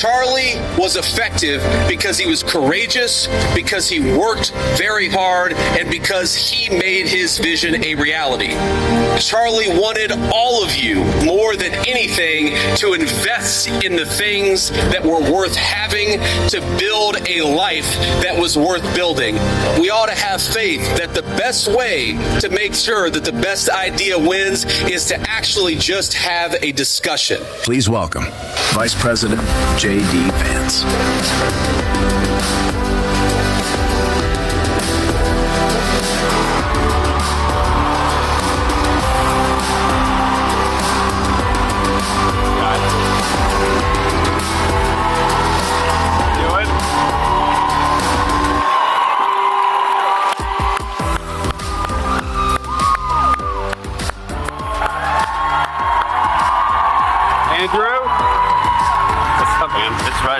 Charlie was effective because he was courageous, because he worked very hard, and because he made his vision a reality. Charlie wanted all of you, more than anything, to invest in the things that were worth having, to build a life that was worth building. We ought to have faith that the best way to make sure that the best idea wins is to actually just have a discussion. Please welcome Vice President J.D. Vance.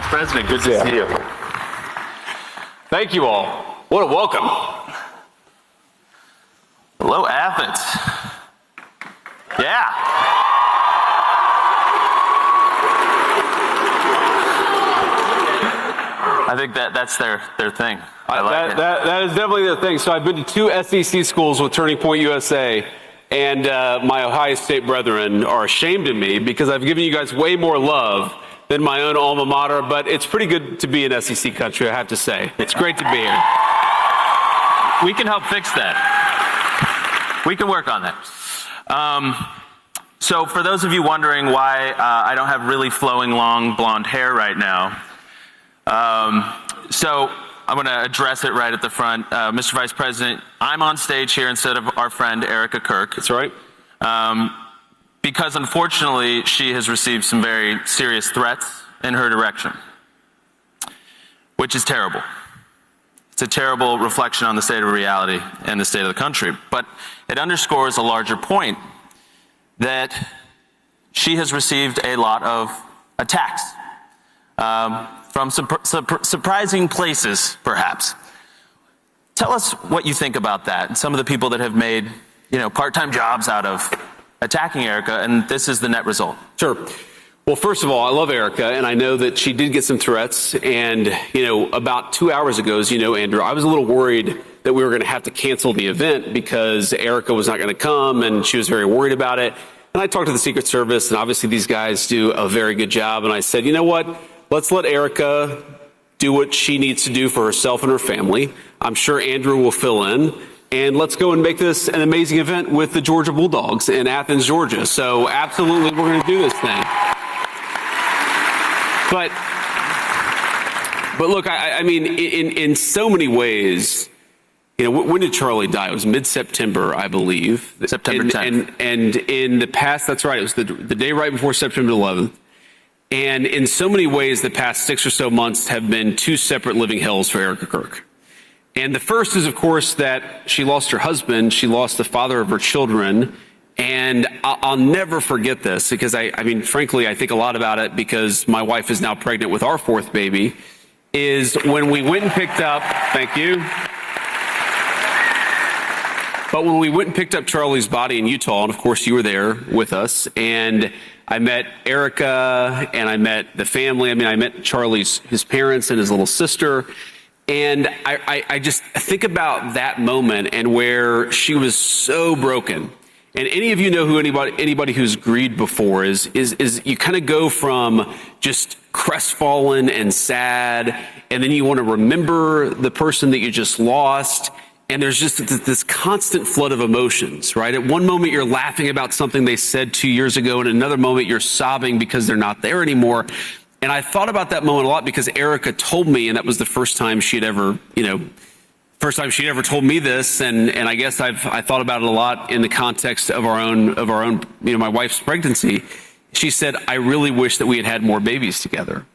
President, good to see you. Thank you all. What a welcome. Hello, Athens. Yeah. I think that's their thing. I like it. That is definitely their thing. So I've been to 2 SEC schools with Turning Point USA, and my Ohio State brethren are ashamed of me because I've given you guys way more love than my own alma mater, but it's pretty good to be in SEC country, I have to say. It's great to be here. We can help fix that. We can work on that. So for those of you wondering why I don't have really flowing, long, blonde hair right now, so I'm going to address it right at the front. Mr. Vice President, I'm on stage here instead of our friend Erica Kirk. That's right. Because unfortunately, she has received some very serious threats in her direction, which is terrible. It's a terrible reflection on the state of reality and the state of the country. But it underscores a larger point that she has received a lot of attacks from surprising places, perhaps. Tell us what you think about that and some of the people that have made, part-time jobs out of attacking Erica, and this is the net result. Sure. Well, first of all, I love Erica, and I know that she did get some threats. And, about 2 hours ago, as you know, Andrew, I was a little worried that we were going to have to cancel the event because Erica was not going to come, and she was very worried about it. And I talked to the Secret Service, and obviously these guys do a very good job. And I said, you know what? Let's let Erica do what she needs to do for herself and her family. I'm sure Andrew will fill in. And let's go and make this an amazing event with the Georgia Bulldogs in Athens, Georgia. So absolutely, we're going to do this thing. But look, I mean, in so many ways, when did Charlie die? It was mid-September, I believe. September 10th. And in the past, that's right, it was the day right before September 11th. And in so many ways, the past 6 or so months have been 2 separate living hells for Erica Kirk. And the first is, of course, that she lost her husband. She lost the father of her children. And I'll never forget this because, frankly, I think a lot about it because my wife is now pregnant with our 4th baby, is when we went and picked up, thank you. But when we went and picked up Charlie's body in Utah, and of course you were there with us, and I met Erica and I met the family. I met his parents and his little sister. And I just think about that moment and where she was so broken. And any of you know who anybody who's grieved before is you kind of go from just crestfallen and sad, and then you want to remember the person that you just lost. And there's just this constant flood of emotions, right? At one moment, you're laughing about something they said 2 years ago, and another moment, you're sobbing because they're not there anymore. And I thought about that moment a lot because Erica told me, and that was the first time she'd ever told me this. And I guess I thought about it a lot in the context of our own, my wife's pregnancy. She said, I really wish that we had had more babies together.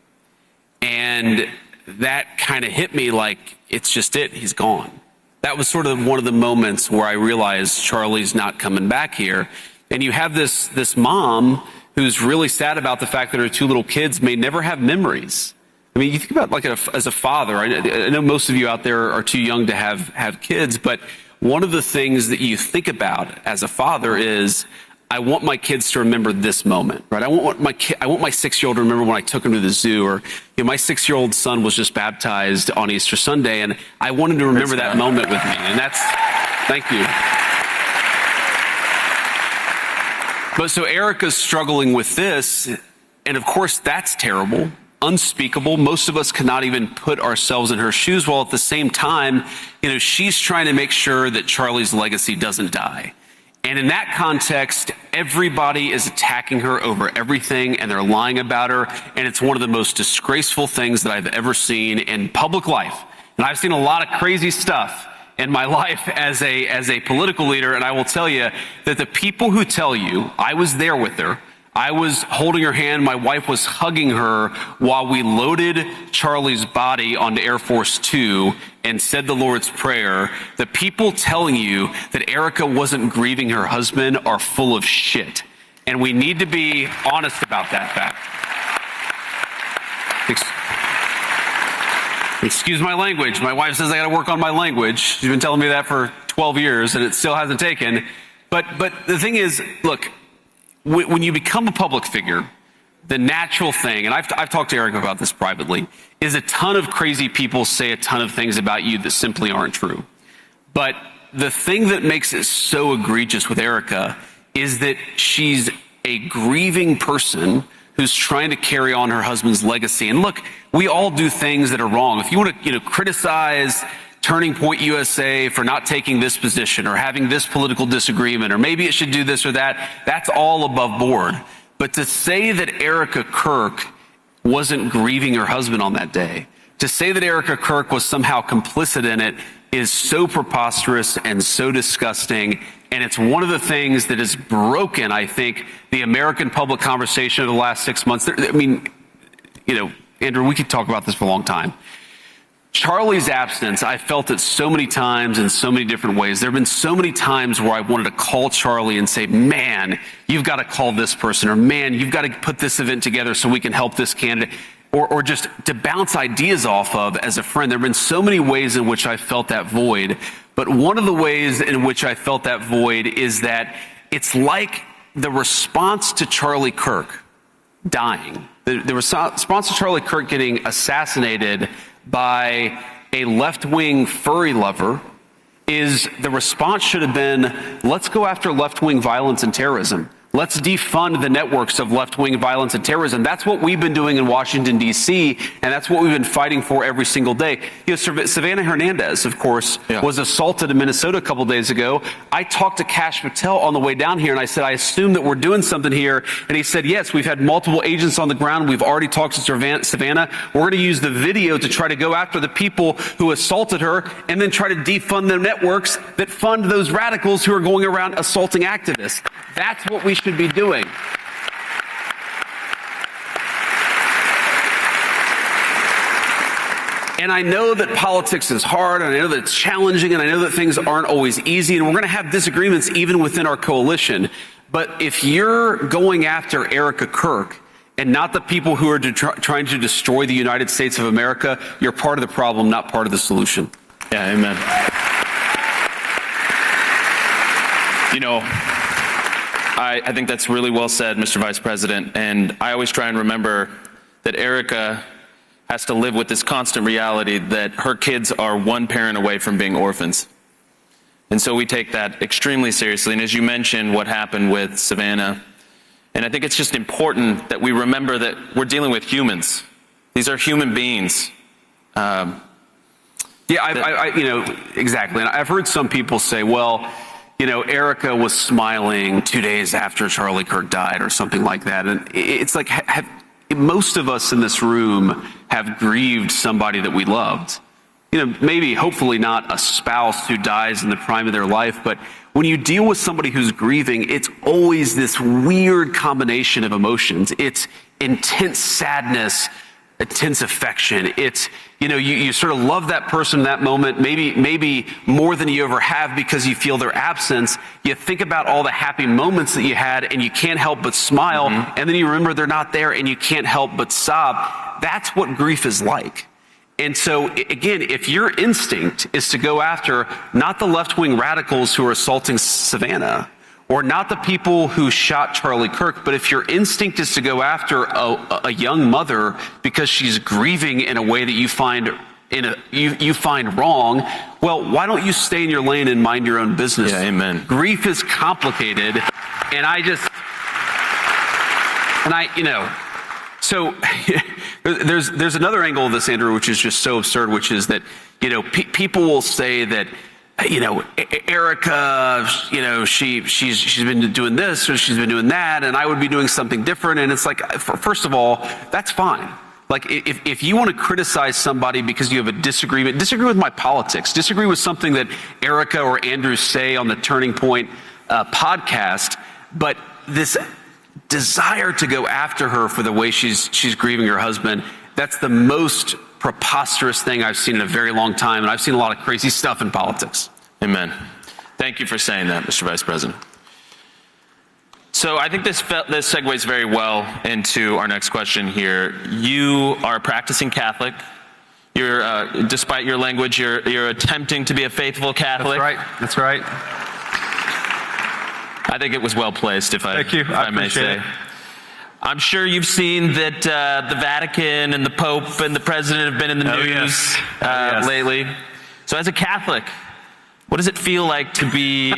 And that kind of hit me like, it's just it, he's gone. That was sort of one of the moments where I realized Charlie's not coming back here. And you have this mom who's really sad about the fact that her 2 little kids may never have memories. I mean, you think about as a father, I know most of you out there are too young to have kids, but one of the things that you think about as a father is, I want my kids to remember this moment, right? I want my 6-year-old to remember when I took him to the zoo, or my 6-year-old son was just baptized on Easter Sunday, and I want him to remember that moment with me. And thank you. But so Erica's struggling with this, and of course that's terrible, unspeakable. Most of us cannot even put ourselves in her shoes, while at the same time, she's trying to make sure that Charlie's legacy doesn't die. And in that context, everybody is attacking her over everything, and they're lying about her, and it's one of the most disgraceful things that I've ever seen in public life. And I've seen a lot of crazy stuff in my life as a political leader, and I will tell you that the people who tell you, I was there with her, I was holding her hand, my wife was hugging her while we loaded Charlie's body onto Air Force Two and said the Lord's Prayer. The people telling you that Erica wasn't grieving her husband are full of shit. And we need to be honest about that fact. Excuse my language. My wife says I got to work on my language. She's been telling me that for 12 years, and it still hasn't taken. But the thing is, look, when you become a public figure, the natural thing, and I've talked to Erica about this privately, is a ton of crazy people say a ton of things about you that simply aren't true. But the thing that makes it so egregious with Erica is that she's a grieving person who's trying to carry on her husband's legacy. And look, we all do things that are wrong. If you want to, criticize Turning Point USA for not taking this position or having this political disagreement, or maybe it should do this or that, that's all above board. But to say that Erica Kirk wasn't grieving her husband on that day, to say that Erica Kirk was somehow complicit in it, is so preposterous and so disgusting. And it's one of the things that has broken, I think, the American public conversation of the last 6 months. I mean, Andrew, we could talk about this for a long time. Charlie's absence, I felt it so many times in so many different ways. There have been so many times where I wanted to call Charlie and say, man, you've got to call this person, or man, you've got to put this event together so we can help this candidate, or just to bounce ideas off of as a friend. There have been so many ways in which I felt that void. But one of the ways in which I felt that void is that it's like the response to Charlie Kirk dying, the response to Charlie Kirk getting assassinated by a left-wing furry lover, is the response should have been, let's go after left-wing violence and terrorism. Let's defund the networks of left-wing violence and terrorism. That's what we've been doing in Washington, D.C., and that's what we've been fighting for every single day. Savannah Hernandez, of course, was assaulted in Minnesota a couple days ago. I talked to Kash Patel on the way down here, and I said, I assume that we're doing something here. And he said, yes, we've had multiple agents on the ground. We've already talked to Savannah. We're going to use the video to try to go after the people who assaulted her and then try to defund the networks that fund those radicals who are going around assaulting activists. That's what we should be doing. And I know that politics is hard, and I know that it's challenging, and I know that things aren't always easy, and we're going to have disagreements even within our coalition. But if you're going after Erica Kirk and not the people who are trying to destroy the United States of America, you're part of the problem, not part of the solution. Yeah, amen. I think that's really well said, Mr. Vice President, and I always try and remember that Erica has to live with this constant reality that her kids are one parent away from being orphans. And so we take that extremely seriously. And as you mentioned, what happened with Savannah, and I think it's just important that we remember that we're dealing with humans. These are human beings. Exactly. And I've heard some people say, well, Erica was smiling 2 days after Charlie Kirk died or something like that. And it's like, most of us in this room have grieved somebody that we loved. Maybe, hopefully not a spouse who dies in the prime of their life, but when you deal with somebody who's grieving, it's always this weird combination of emotions. It's intense sadness, intense affection. It's, you sort of love that person in that moment, maybe more than you ever have because you feel their absence. You think about all the happy moments that you had and you can't help but smile. Mm-hmm. And then you remember they're not there and you can't help but sob. That's what grief is like. And so, again, if your instinct is to go after not the left-wing radicals who are assaulting Savannah or not the people who shot Charlie Kirk, but if your instinct is to go after a young mother because she's grieving in a way that you find you find wrong, well, why don't you stay in your lane and mind your own business? Yeah, amen. Grief is complicated, and so there's another angle of this, Andrew, which is just so absurd, which is that, people will say that, Erica, she's been doing this or she's been doing that, and I would be doing something different. And it's like, first of all, that's fine. Like, if you want to criticize somebody because you have a disagreement, disagree with my politics, disagree with something that Erica or Andrew say on the Turning Point podcast, but this desire to go after her for the way she's grieving her husband, that's the most preposterous thing I've seen in a very long time, and I've seen a lot of crazy stuff in politics. Amen. Thank you for saying that, Mr. Vice President. So I think this segues very well into our next question here. You are a practicing Catholic. You're, despite your language, you're attempting to be a faithful Catholic. That's right. I think it was well placed, if I may say. It. I'm sure you've seen that the Vatican and the Pope and the President have been in the news lately. So as a Catholic, what does it feel like to be,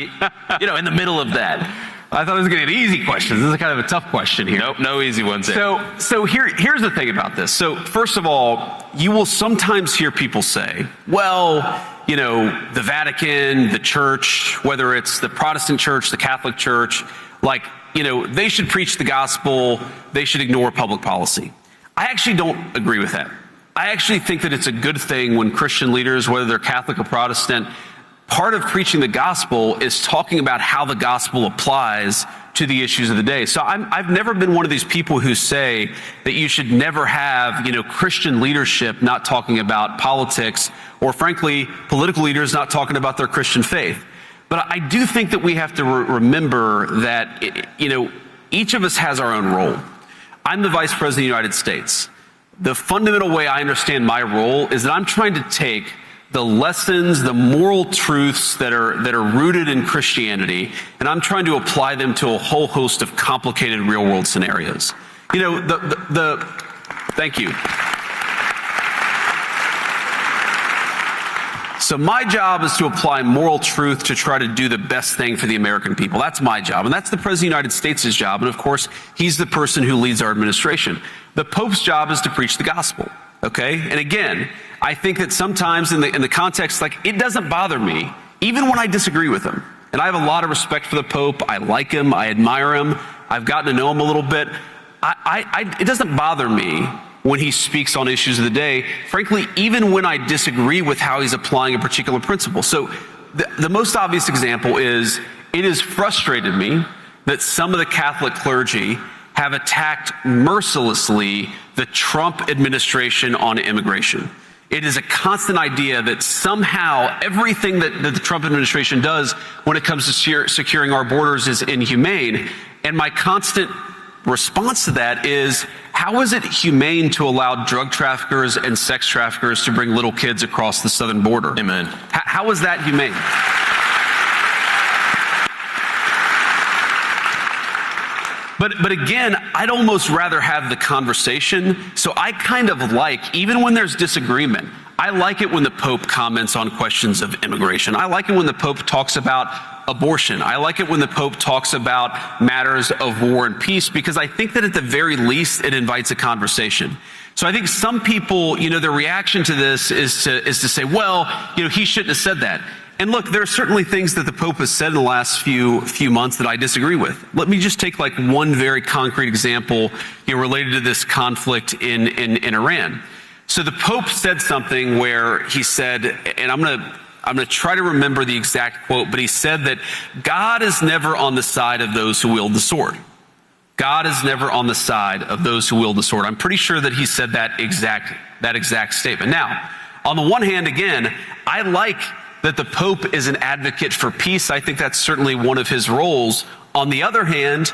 in the middle of that? I thought it was going to be an easy question. This is kind of a tough question here. Nope, no easy ones there. So here's the thing about this. So first of all, you will sometimes hear people say, well, the Vatican, the church, whether it's the Protestant church, the Catholic church, they should preach the gospel, they should ignore public policy. I actually don't agree with that. I actually think that it's a good thing when Christian leaders, whether they're Catholic or Protestant, part of preaching the gospel is talking about how the gospel applies to the issues of the day. So I've never been one of these people who say that you should never have, Christian leadership not talking about politics, or frankly, political leaders not talking about their Christian faith. But I do think that we have to remember that, each of us has our own role. I'm the Vice President of the United States. The fundamental way I understand my role is that I'm trying to take the lessons, the moral truths that are rooted in Christianity, and I'm trying to apply them to a whole host of complicated real-world scenarios. Thank you. So my job is to apply moral truth to try to do the best thing for the American people. That's my job, and that's the President of the United States' job, and of course, he's the person who leads our administration. The Pope's job is to preach the gospel, okay? And again, I think that sometimes in the context, it doesn't bother me, even when I disagree with him. And I have a lot of respect for the Pope. I like him. I admire him. I've gotten to know him a little bit. It doesn't bother me when he speaks on issues of the day, frankly, even when I disagree with how he's applying a particular principle. So the most obvious example is, it has frustrated me that some of the Catholic clergy have attacked mercilessly the Trump administration on immigration. It is a constant idea that somehow everything that the Trump administration does when it comes to securing our borders is inhumane. And my constant response to that is, how is it humane to allow drug traffickers and sex traffickers to bring little kids across the southern border? Amen. How is that humane? But again, I'd almost rather have the conversation. So I kind of even when there's disagreement, I like it when the Pope comments on questions of immigration. I like it when the Pope talks about abortion. I like it when the Pope talks about matters of war and peace, because I think that at the very least, it invites a conversation. So I think some people, their reaction to this is to say, well, he shouldn't have said that. And look, there are certainly things that the Pope has said in the last few months that I disagree with. Let me just take one very concrete example related to this conflict in Iran. So the Pope said something where he said, and I'm going to try to remember the exact quote, but he said that God is never on the side of those who wield the sword. God is never on the side of those who wield the sword. I'm pretty sure that he said that exact statement. Now, on the one hand, again, I like that the Pope is an advocate for peace. I think that's certainly one of his roles. On the other hand,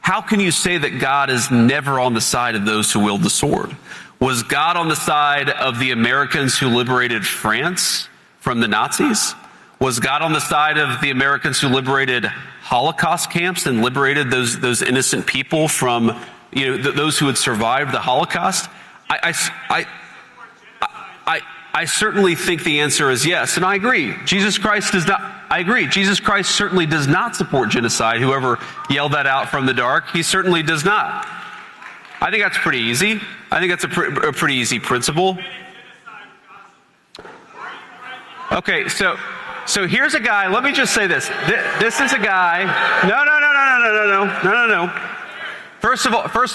how can you say that God is never on the side of those who wield the sword? Was God on the side of the Americans who liberated France from the Nazis? Was God on the side of the Americans who liberated Holocaust camps and liberated those innocent people from, those who had survived the Holocaust? I certainly think the answer is yes, and I agree. Jesus Christ does not. I agree. Jesus Christ certainly does not support genocide. Whoever yelled that out from the dark, he certainly does not. I think that's pretty easy. I think that's a pretty easy principle. Okay, so here's a guy. Let me just say this. This is a guy. No. First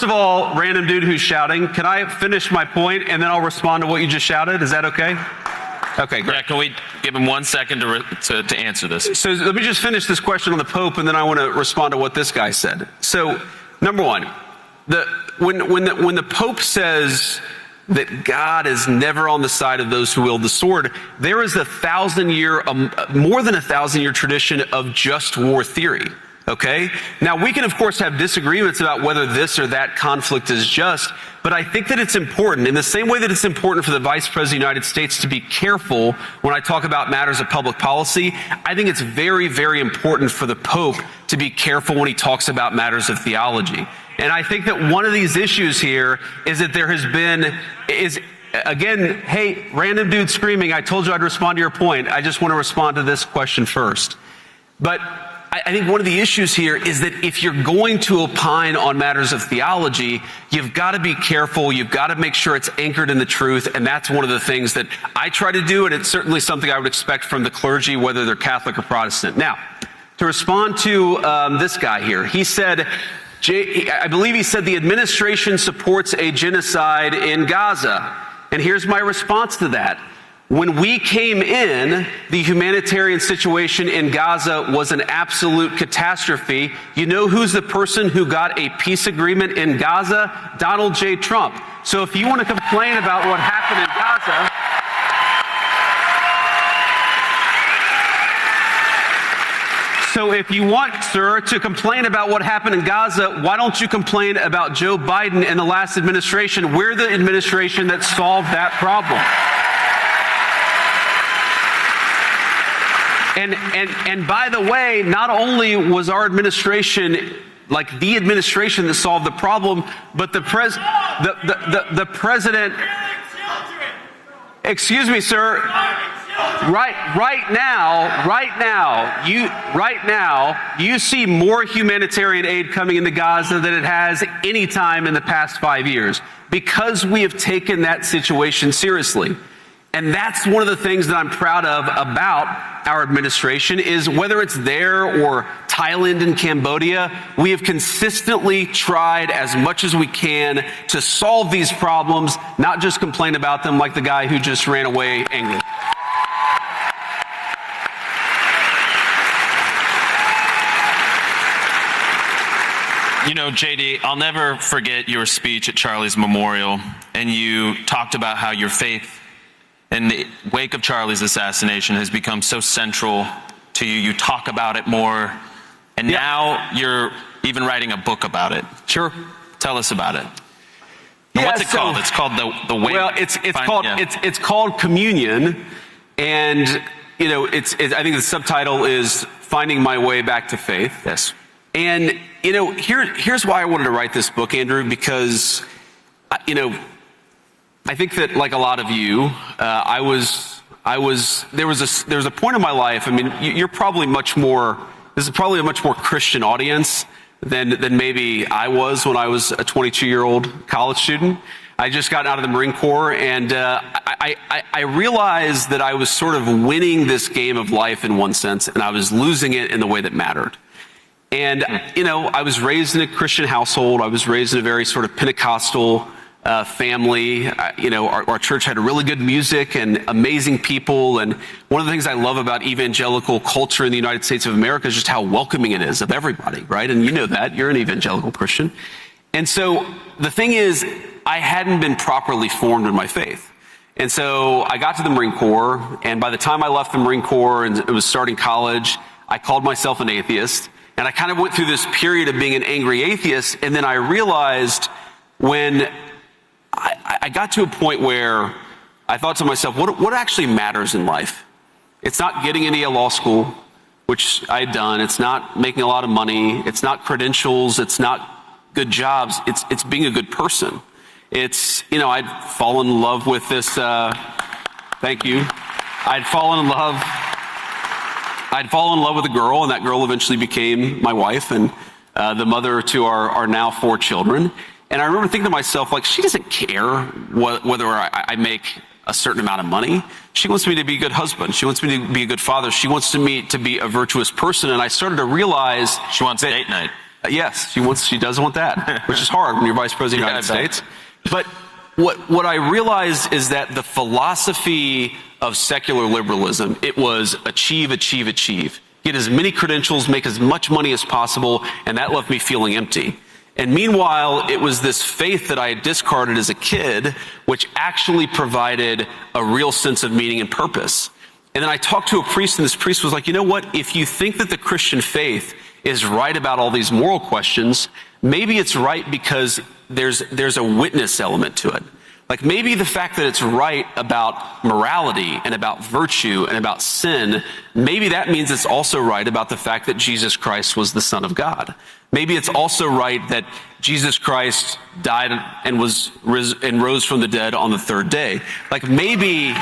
of all, random dude who's shouting, can I finish my point and then I'll respond to what you just shouted? Is that okay? Okay, great. Yeah, can we give him 1 second to answer this? So let me just finish this question on the Pope, and then I want to respond to what this guy said. So, number one, when the Pope says that God is never on the side of those who wield the sword, there is more than 1,000-year tradition of just war theory. Okay? Now, we can, of course, have disagreements about whether this or that conflict is just, but I think that it's important, in the same way that it's important for the Vice President of the United States to be careful when I talk about matters of public policy, I think it's very, very important for the Pope to be careful when he talks about matters of theology. And I think that one of these issues here is that there has been, again, hey, random dude screaming, I told you I'd respond to your point. I just want to respond to this question first. But I think one of the issues here is that if you're going to opine on matters of theology, you've got to be careful. You've got to make sure it's anchored in the truth. And that's one of the things that I try to do. And it's certainly something I would expect from the clergy, whether they're Catholic or Protestant. Now, to respond to this guy here, he said, I believe he said the administration supports a genocide in Gaza. And here's my response to that. When we came in, the humanitarian situation in Gaza was an absolute catastrophe. You know who's the person who got a peace agreement in Gaza? Donald J. Trump. So if you want to complain about what happened in Gaza, so if you want, sir, to complain about what happened in Gaza, why don't you complain about Joe Biden and the last administration? We're the administration that solved that problem. And by the way, not only was our administration like the administration that solved the problem, but the president. Excuse me, sir. Right now, you see more humanitarian aid coming into Gaza than it has any time in the past 5 years, because we have taken that situation seriously. And that's one of the things that I'm proud of about our administration, is whether it's there or Thailand and Cambodia, we have consistently tried as much as we can to solve these problems, not just complain about them like the guy who just ran away angry. You know, JD, I'll never forget your speech at Charlie's memorial, and you talked about how your faith in the wake of Charlie's assassination has become so central to you. You talk about it more, and now you're even writing a book about it. Sure. Tell us about it. And what's it called? It's called the way. Well, it's called Communion, and you know, I think the subtitle is Finding My Way Back to Faith. Yes. And you know, here's why I wanted to write this book, Andrew, because you know, I think that, like a lot of you, there was a point in my life. I mean, you're probably this is probably a much more Christian audience than maybe I was when I was a 22-year-old college student. I just got out of the Marine Corps, and I realized that I was sort of winning this game of life in one sense, and I was losing it in the way that mattered. And, you know, I was raised in a Christian household. I was raised in a very sort of Pentecostal family. You know, our church had really good music and amazing people. And one of the things I love about evangelical culture in the United States of America is just how welcoming it is of everybody, right? And you know that. You're an evangelical Christian. And so the thing is, I hadn't been properly formed in my faith. And so I got to the Marine Corps, and by the time I left the Marine Corps and it was starting college, I called myself an atheist. And I kind of went through this period of being an angry atheist, and then I realized when I got to a point where I thought to myself, what actually matters in life? It's not getting into a law school. which I had done. It's not making a lot of money. It's not credentials. It's not good jobs. It's being a good person. It's, I'd fallen in love with this, thank you. I'd fallen in love with a girl, and that girl eventually became my wife and the mother to our now 4 children. And I remember thinking to myself, like, she doesn't care whether I make a certain amount of money. She wants me to be a good husband. She wants me to be a good father. She wants me to be a virtuous person. And I started to realize she wants date night. Yes, she does want that, which is hard when you're vice president of the United States. But what I realized is that the philosophy of secular liberalism, it was achieve, achieve, achieve. Get as many credentials, make as much money as possible, and that left me feeling empty. And meanwhile, it was this faith that I had discarded as a kid, which actually provided a real sense of meaning and purpose. And then I talked to a priest, and this priest was like, you know what? If you think that the Christian faith is right about all these moral questions, maybe it's right because there's a witness element to it. Like maybe the fact that it's right about morality and about virtue and about sin, maybe that means it's also right about the fact that Jesus Christ was the Son of God. Maybe it's also right that Jesus Christ died and rose from the dead on the 3rd day. Like maybe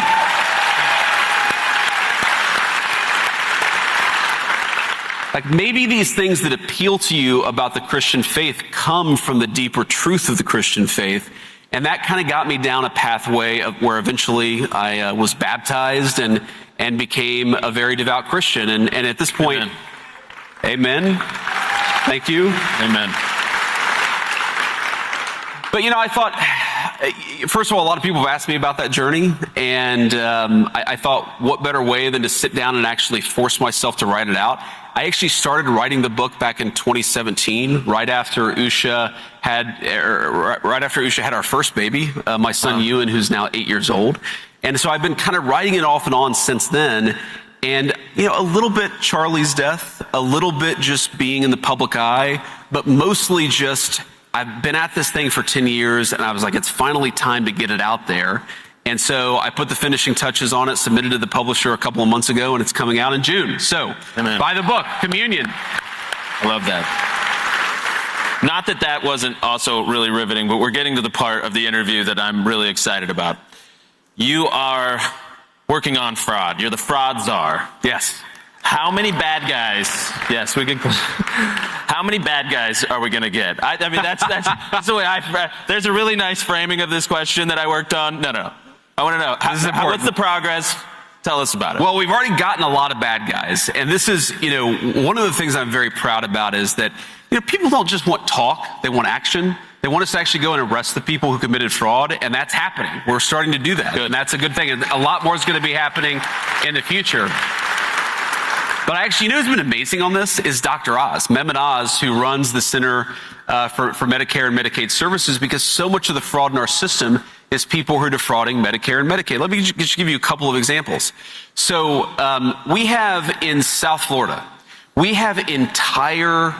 these things that appeal to you about the Christian faith come from the deeper truth of the Christian faith. And that kind of got me down a pathway of where eventually I was baptized and became a very devout Christian. And at this point, amen. Thank you. Amen. But, I thought, first of all, a lot of people have asked me about that journey. And I thought, what better way than to sit down and actually force myself to write it out? I actually started writing the book back in 2017, right after Usha had our first baby, my son Ewan, who's now 8 years old. And so I've been kind of writing it off and on since then. And, a little bit Charlie's death, a little bit just being in the public eye, but mostly just I've been at this thing for 10 years, and I was like, it's finally time to get it out there. And so I put the finishing touches on it, submitted to the publisher a couple of months ago, and it's coming out in June. So buy the book, Communion. I love that. Not that wasn't also really riveting, but we're getting to the part of the interview that I'm really excited about. You are working on fraud. You're the fraud czar. Yes. How many bad guys? Yes, we can. How many bad guys are we going to get? I mean, that's the way there's a really nice framing of this question that I worked on. No. I want to know, what's the progress? Tell us about it. Well, we've already gotten a lot of bad guys. And this is, one of the things I'm very proud about is that, people don't just want talk. They want action. They want us to actually go and arrest the people who committed fraud. And that's happening. We're starting to do that. Good. And that's a good thing. And a lot more is going to be happening in the future. But actually, who's been amazing on this is Dr. Oz, Mehmet Oz, who runs the Center for Medicare and Medicaid Services, because so much of the fraud in our system is people who are defrauding Medicare and Medicaid. Let me just give you a couple of examples. So we have in South Florida, we have entire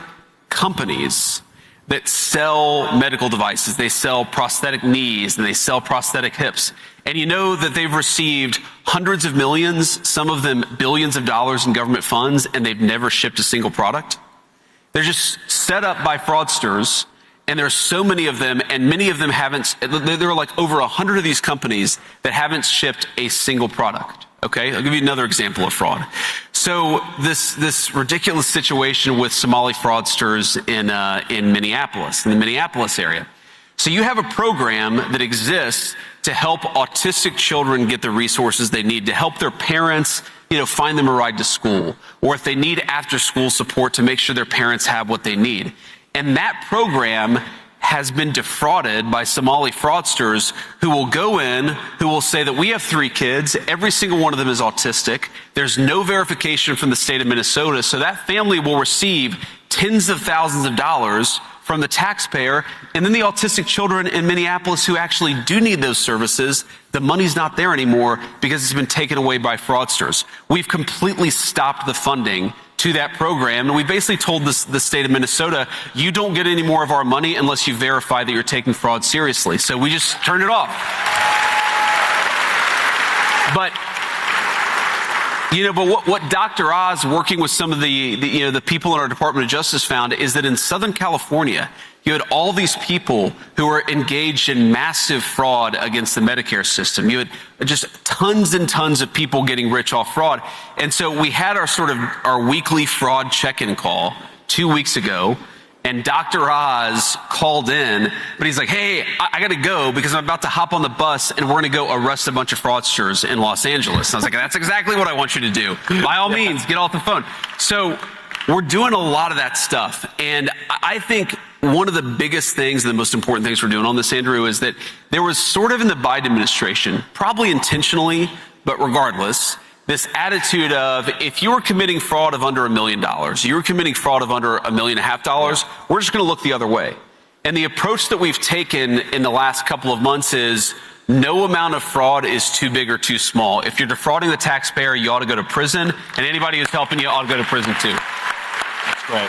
companies that sell medical devices. They sell prosthetic knees and they sell prosthetic hips. And you know that they've received hundreds of millions, some of them billions of dollars in government funds, and they've never shipped a single product. They're just set up by fraudsters, and there's so many of them, and many of them haven't. There are like over 100 of these companies that haven't shipped a single product. Okay, I'll give you another example of fraud. So this ridiculous situation with Somali fraudsters in Minneapolis, in the Minneapolis area. So you have a program that exists to help autistic children get the resources they need, to help their parents, find them a ride to school, or if they need after-school support, to make sure their parents have what they need. And that program has been defrauded by Somali fraudsters who will go in, who will say that we have 3 kids, every single one of them is autistic, there's no verification from the state of Minnesota, so that family will receive tens of thousands of dollars from the taxpayer, and then the autistic children in Minneapolis who actually do need those services, the money's not there anymore because it's been taken away by fraudsters. We've completely stopped the funding to that program, and we basically told the state of Minnesota, you don't get any more of our money unless you verify that you're taking fraud seriously. So we just turned it off. But But what Dr. Oz, working with some of the people in our Department of Justice, found is that in Southern California, you had all these people who were engaged in massive fraud against the Medicare system. You had just tons and tons of people getting rich off fraud. And so we had our weekly fraud check-in call 2 weeks ago. And Dr. Oz called in, but he's like, hey, I got to go because I'm about to hop on the bus and we're going to go arrest a bunch of fraudsters in Los Angeles. And I was like, that's exactly what I want you to do. By all means, get off the phone. So we're doing a lot of that stuff. And I think one of the biggest things and the most important things we're doing on this, Andrew, is that there was sort of in the Biden administration, probably intentionally, but regardless, this attitude of if you were committing fraud of under $1 million, you were committing fraud of under $1.5 million, we're just going to look the other way. And the approach that we've taken in the last couple of months is no amount of fraud is too big or too small. If you're defrauding the taxpayer, you ought to go to prison, and anybody who's helping you ought to go to prison too. That's great.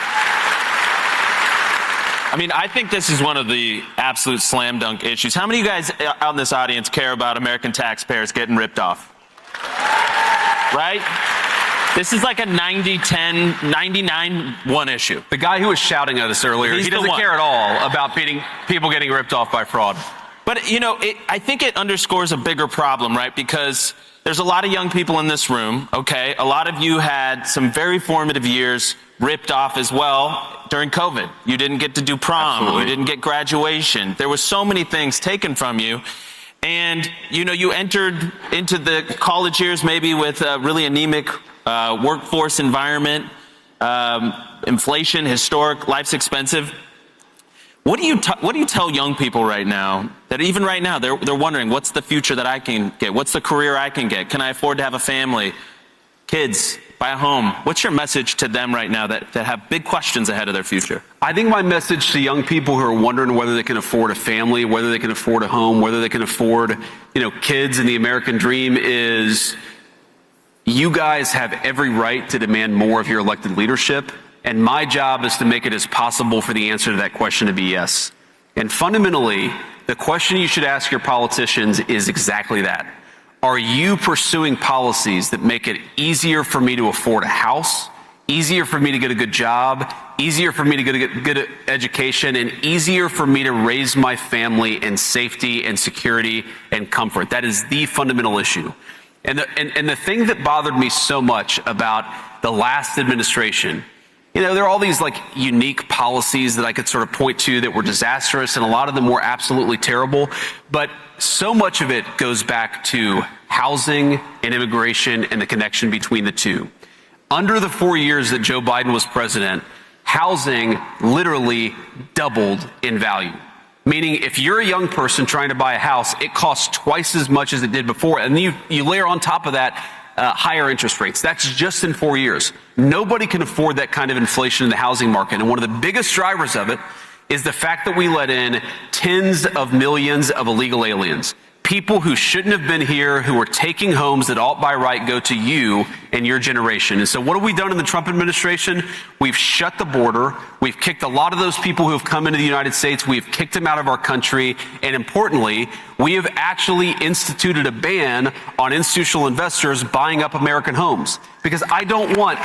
I mean, I think this is one of the absolute slam dunk issues. How many of you guys out in this audience care about American taxpayers getting ripped off? Right? This is like a 90-10, 99-1 issue. The guy who was shouting at us earlier, he doesn't care at all about people getting ripped off by fraud. But, I think it underscores a bigger problem, right? Because there's a lot of young people in this room, okay? A lot of you had some very formative years ripped off as well during COVID. You didn't get to do prom. Absolutely. You didn't get graduation. There were so many things taken from you. And, you entered into the college years maybe with a really anemic workforce environment, inflation, historic, life's expensive. What do you tell young people right now that even right now they're wondering, what's the future that I can get? What's the career I can get? Can I afford to have a family, kids, buy a home? What's your message to them right now that have big questions ahead of their future? I think my message to young people who are wondering whether they can afford a family, whether they can afford a home, whether they can afford, kids and the American dream is you guys have every right to demand more of your elected leadership. And my job is to make it as possible for the answer to that question to be yes. And fundamentally, the question you should ask your politicians is exactly that. Are you pursuing policies that make it easier for me to afford a house, easier for me to get a good job, easier for me to get a good education, and easier for me to raise my family in safety and security and comfort? That is the fundamental issue. And the thing that bothered me so much about the last administration, there are all these unique policies that I could sort of point to that were disastrous, and a lot of them were absolutely terrible. But so much of it goes back to housing and immigration and the connection between the two. Under the 4 years that Joe Biden was president, housing literally doubled in value. Meaning if you're a young person trying to buy a house, it costs twice as much as it did before. And then you layer on top of that higher interest rates. That's just in 4 years. Nobody can afford that kind of inflation in the housing market. And one of the biggest drivers of it is the fact that we let in tens of millions of illegal aliens. People who shouldn't have been here, who are taking homes that ought by right go to you and your generation. And so what have we done in the Trump administration? We've shut the border. We've kicked a lot of those people who have come into the United States. We've kicked them out of our country. And importantly, we have actually instituted a ban on institutional investors buying up American homes. Because I don't want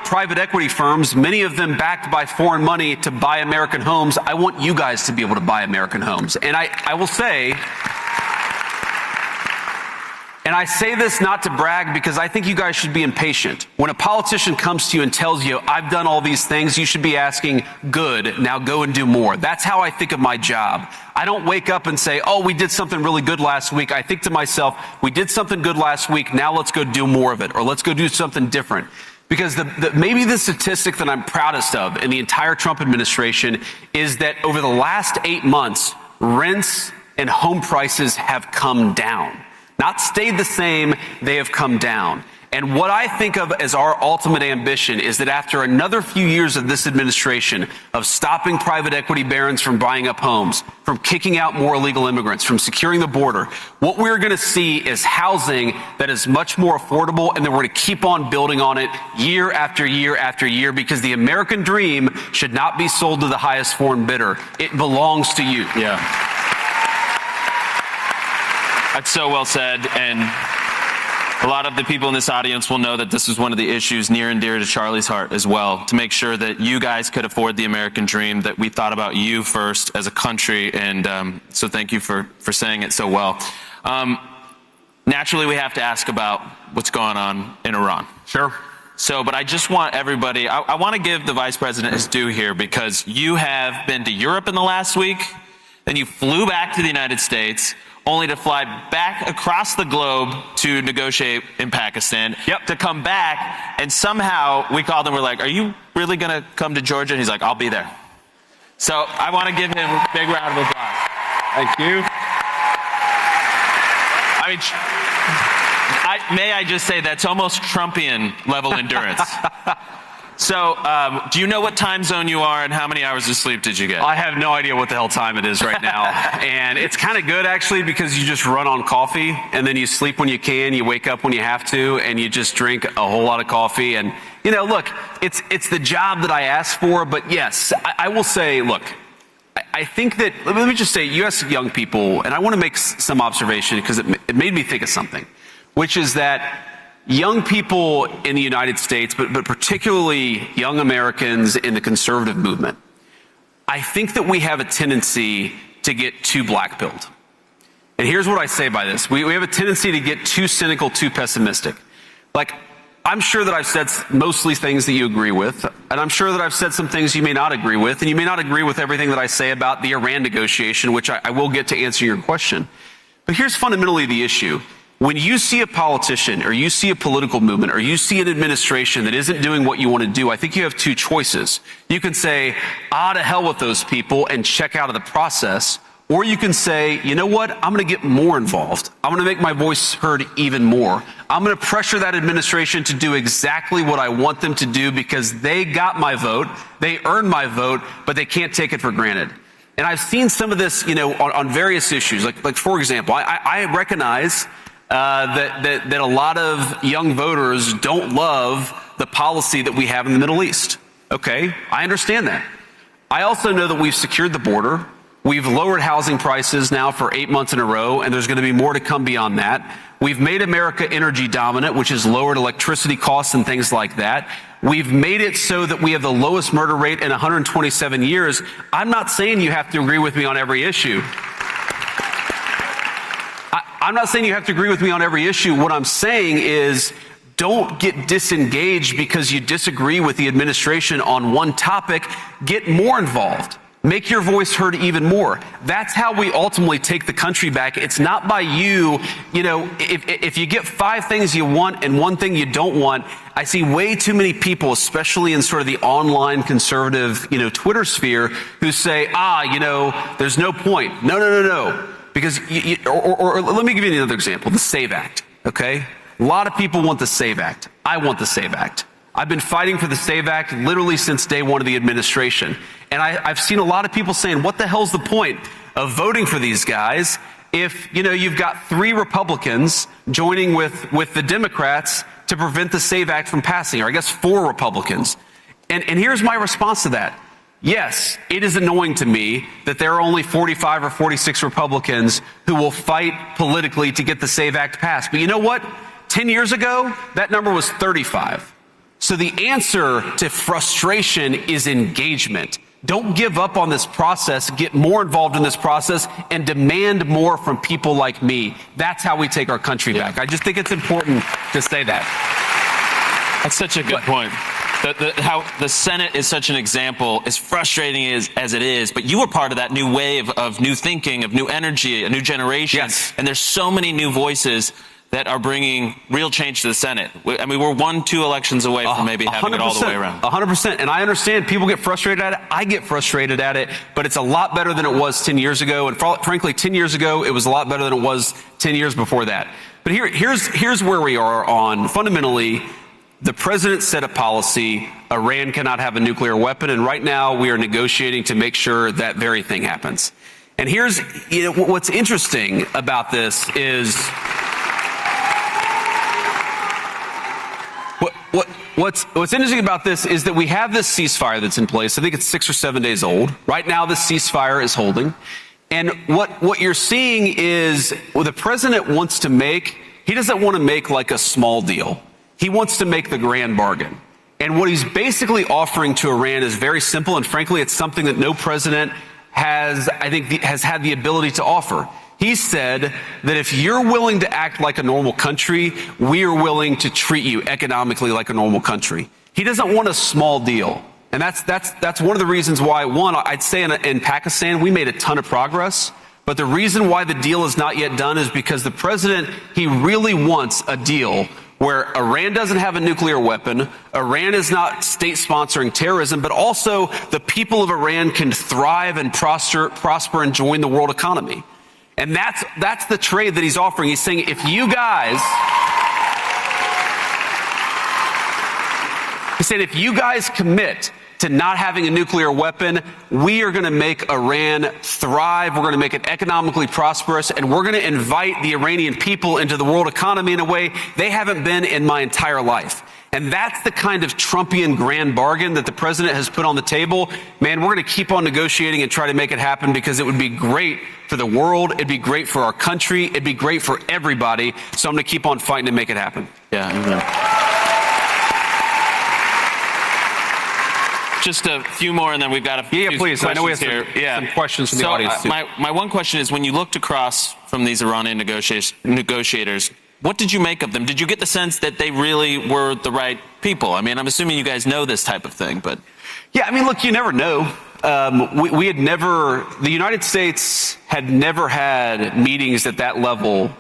private equity firms, many of them backed by foreign money, to buy American homes. I want you guys to be able to buy American homes. And I will say, and I say this not to brag because I think you guys should be impatient. When a politician comes to you and tells you, I've done all these things, you should be asking, good, now go and do more. That's how I think of my job. I don't wake up and say, oh, we did something really good last week. I think to myself, we did something good last week, now let's go do more of it, or let's go do something different. Because maybe the statistic that I'm proudest of in the entire Trump administration is that over the last 8 months, rents and home prices have come down. Not stayed the same, they have come down. And what I think of as our ultimate ambition is that after another few years of this administration of stopping private equity barons from buying up homes, from kicking out more illegal immigrants, from securing the border, what we're going to see is housing that is much more affordable, and then we're going to keep on building on it year after year after year, because the American dream should not be sold to the highest foreign bidder. It belongs to you. Yeah. That's so well said, and a lot of the people in this audience will know that this was one of the issues near and dear to Charlie's heart as well, to make sure that you guys could afford the American dream, that we thought about you first as a country, and so thank you for saying it so well. Naturally, we have to ask about what's going on in Iran. Sure. So, but I just want everybody, I want to give the Vice President his due here, because you have been to Europe in the last week, then you flew back to the United States, only to fly back across the globe to negotiate in Pakistan, to come back, and somehow we called him, we're like, are you really going to come to Georgia? And he's like, I'll be there. So I want to give him a big round of applause. Thank you. I mean, may I just say that's almost Trumpian level endurance. So, do you know what time zone you are and how many hours of sleep did you get? I have no idea what the hell time it is right now. And it's kind of good, actually, because you just run on coffee, and then you sleep when you can, you wake up when you have to, and you just drink a whole lot of coffee. And, you know, look, it's the job that I asked for, but yes, I will say, look, I think that, let me just say, U.S. young people, and I want to make some observation because it made me think of something, which is that young people in the United States, but particularly young Americans in the conservative movement, I think that we have a tendency to get too black-pilled. And here's what I say by this. We have a tendency to get too cynical, too pessimistic. Like, I'm sure that I've said mostly things that you agree with, and I'm sure that I've said some things you may not agree with, and you may not agree with everything that I say about the Iran negotiation, which I will get to answer your question. But here's fundamentally the issue. When you see a politician, or you see a political movement, or you see an administration that isn't doing what you want to do, I think you have two choices. You can say, to hell with those people and check out of the process. Or you can say, you know what, I'm going to get more involved. I'm going to make my voice heard even more. I'm going to pressure that administration to do exactly what I want them to do because they got my vote, they earned my vote, but they can't take it for granted. And I've seen some of this, you know, on various issues. Like for example, I recognize that a lot of young voters don't love the policy that we have in the Middle East. Okay, I understand that. I also know that we've secured the border. We've lowered housing prices now for 8 months in a row, and there's going to be more to come beyond that. We've made America energy dominant, which has lowered electricity costs and things like that. We've made it so that we have the lowest murder rate in 127 years. I'm not saying you have to agree with me on every issue. I'm not saying you have to agree with me on every issue. What I'm saying is don't get disengaged because you disagree with the administration on one topic. Get more involved. Make your voice heard even more. That's how we ultimately take the country back. It's not by you know, if you get 5 things you want and 1 thing you don't want. I see way too many people, especially in sort of the online conservative, you know, Twitter sphere, who say, you know, there's no point. No. Because, or let me give you another example, the SAVE Act, okay? A lot of people want the SAVE Act. I want the SAVE Act. I've been fighting for the SAVE Act literally since day one of the administration. And I've seen a lot of people saying, what the hell's the point of voting for these guys if, you know, you've got 3 Republicans joining with the Democrats to prevent the SAVE Act from passing, or I guess 4 Republicans. And here's my response to that. Yes, it is annoying to me that there are only 45 or 46 Republicans who will fight politically to get the SAVE Act passed. But you know what? 10 years ago, that number was 35. So the answer to frustration is engagement. Don't give up on this process. Get more involved in this process and demand more from people like me. That's how we take our country back. I just think it's important to say that. That's such a good point. How the Senate is such an example, as frustrating as it is, but you were part of that new wave of new thinking, of new energy, a new generation. Yes. And there's so many new voices that are bringing real change to the Senate. I mean, we're 1-2 elections away from maybe having it all the way around. 100%. And I understand people get frustrated at it. I get frustrated at it, but it's a lot better than it was 10 years ago. And frankly, 10 years ago, it was a lot better than it was 10 years before that. But here's where we are on fundamentally. The president set a policy. Iran cannot have a nuclear weapon. And right now we are negotiating to make sure that very thing happens. And here's, you know, what's interesting about this is what's interesting about this is that we have this ceasefire that's in place. I think it's 6 or 7 days old. Right now, this ceasefire is holding. And what you're seeing is what the president wants to make, he doesn't want to make like a small deal. He wants to make the grand bargain. And what he's basically offering to Iran is very simple, and frankly, it's something that no president has had the ability to offer. He said that if you're willing to act like a normal country, we are willing to treat you economically like a normal country. He doesn't want a small deal. And that's one of the reasons why, one, I'd say in Pakistan, we made a ton of progress. But the reason why the deal is not yet done is because the president, he really wants a deal where Iran doesn't have a nuclear weapon, Iran is not state sponsoring terrorism, but also the people of Iran can thrive and prosper and join the world economy. And that's the trade that he's offering. He's saying, if you guys commit to not having a nuclear weapon, we are going to make Iran thrive. We're going to make it economically prosperous, and we're going to invite the Iranian people into the world economy in a way they haven't been in my entire life. And that's the kind of Trumpian grand bargain that the president has put on the table. Man, we're going to keep on negotiating and try to make it happen because it would be great for the world. It'd be great for our country. It'd be great for everybody. So I'm going to keep on fighting to make it happen. Yeah. Just a few more, and then we've got a few please. I know we have some questions from the audience, too. My one question is, when you looked across from these Iranian negotiators, what did you make of them? Did you get the sense that they really were the right people? I mean, I'm assuming you guys know this type of thing, but... Yeah, I mean, look, you never know. The United States had never had meetings at that level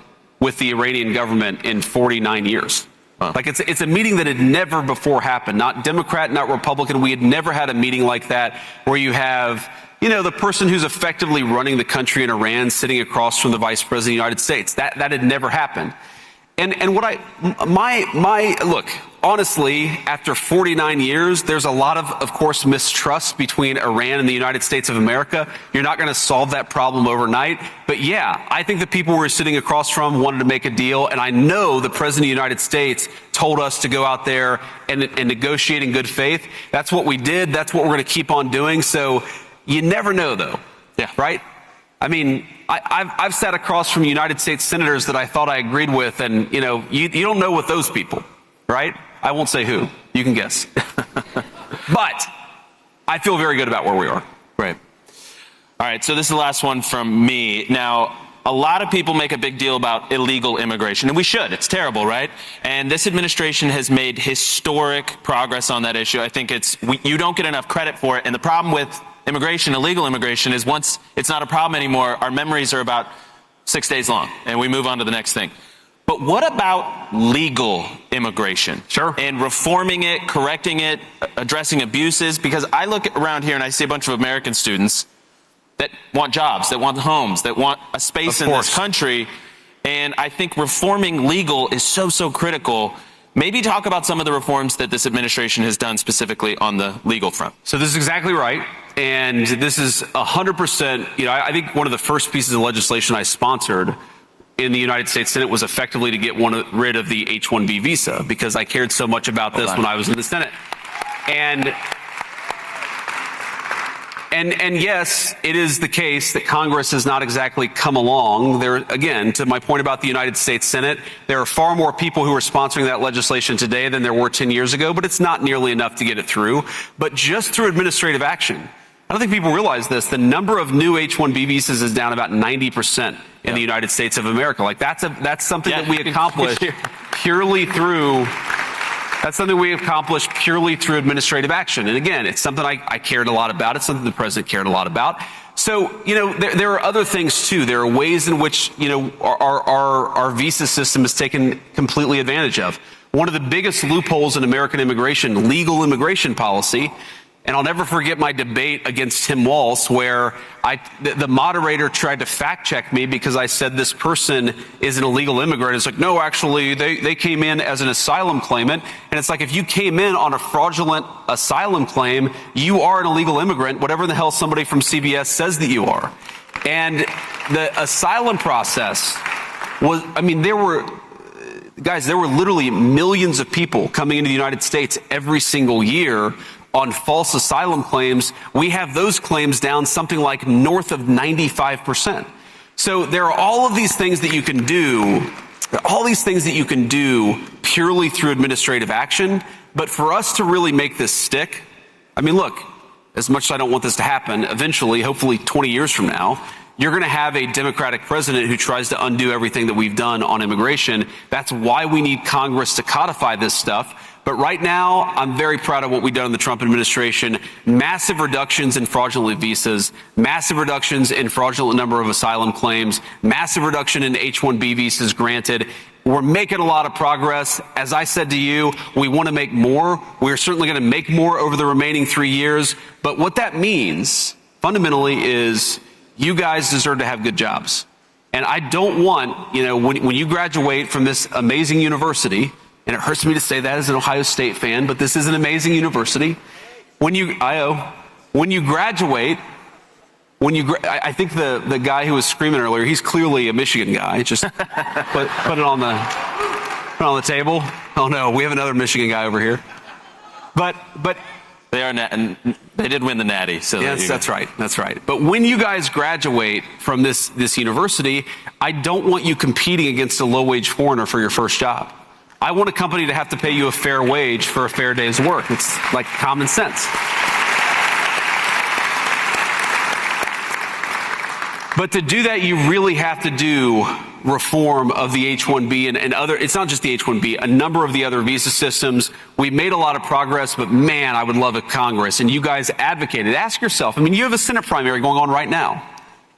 with the Iranian government in 49 years. Huh. Like, it's a meeting that had never before happened. Not Democrat, not Republican. We had never had a meeting like that where you have, the person who's effectively running the country in Iran sitting across from the vice president of the United States. That had never happened. And what look, honestly, after 49 years, there's a lot of course, mistrust between Iran and the United States of America. You're not going to solve that problem overnight. But yeah, I think the people we were sitting across from wanted to make a deal. And I know the president of the United States told us to go out there and negotiate in good faith. That's what we did. That's what we're going to keep on doing. So you never know, though. Yeah. Right? I mean, I've sat across from United States senators that I thought I agreed with, and, you don't know what those people, right? I won't say who. You can guess. But I feel very good about where we are. Right. All right, so this is the last one from me. Now, a lot of people make a big deal about illegal immigration, and we should. It's terrible, right? And this administration has made historic progress on that issue. I think you don't get enough credit for it, and the problem with immigration, illegal immigration, is once it's not a problem anymore, our memories are about 6 days long, and we move on to the next thing. But what about legal immigration? Sure. And reforming it, correcting it, addressing abuses? Because I look around here and I see a bunch of American students that want jobs, that want homes, that want a space in this country, and I think reforming legal is so critical. Maybe talk about some of the reforms that this administration has done specifically on the legal front. So this is exactly right. And this is 100%, I think one of the first pieces of legislation I sponsored in the United States Senate was effectively to get rid of the H-1B visa, because I cared so much about this when I was in the Senate. And yes, it is the case that Congress has not exactly come along. There, again, to my point about the United States Senate, there are far more people who are sponsoring that legislation today than there were 10 years ago, but it's not nearly enough to get it through. But just through administrative action, I don't think people realize this, the number of new H-1B visas is down about 90% in the United States of America. Like, that's something that we accomplished purely through... That's something we accomplished purely through administrative action. And again, it's something I cared a lot about. It's something the president cared a lot about. So, there are other things too. There are ways in which, our visa system is taken completely advantage of. One of the biggest loopholes in American immigration, legal immigration policy, and I'll never forget my debate against Tim Walz, where the moderator tried to fact check me because I said this person is an illegal immigrant. It's like, no, actually, they came in as an asylum claimant. And it's like, if you came in on a fraudulent asylum claim, you are an illegal immigrant, whatever the hell somebody from CBS says that you are. And the asylum process was, there were literally millions of people coming into the United States every single year on false asylum claims, we have those claims down something like north of 95%. So there are all of these things that you can do, purely through administrative action. But for us to really make this stick, I mean, look, as much as I don't want this to happen, eventually, hopefully 20 years from now, you're going to have a Democratic president who tries to undo everything that we've done on immigration. That's why we need Congress to codify this stuff. But right now, I'm very proud of what we've done in the Trump administration. Massive reductions in fraudulent visas, massive reductions in fraudulent number of asylum claims, massive reduction in H-1B visas granted. We're making a lot of progress. As I said to you, we want to make more. We're certainly going to make more over the remaining 3 years. But what that means, fundamentally, is you guys deserve to have good jobs. And I don't want, when you graduate from this amazing university, and it hurts me to say that as an Ohio State fan, but this is an amazing university. When you graduate, I think the guy who was screaming earlier, he's clearly a Michigan guy. Just put it on the table. Oh no, we have another Michigan guy over here. But they did win the Natty. So yes, that's right. But when you guys graduate from this university, I don't want you competing against a low-wage foreigner for your first job. I want a company to have to pay you a fair wage for a fair day's work. It's like common sense. But to do that, you really have to do reform of the H-1B and other, it's not just the H-1B, a number of the other visa systems. We've made a lot of progress, but man, I would love a Congress. And you guys advocated. Ask yourself, you have a Senate primary going on right now.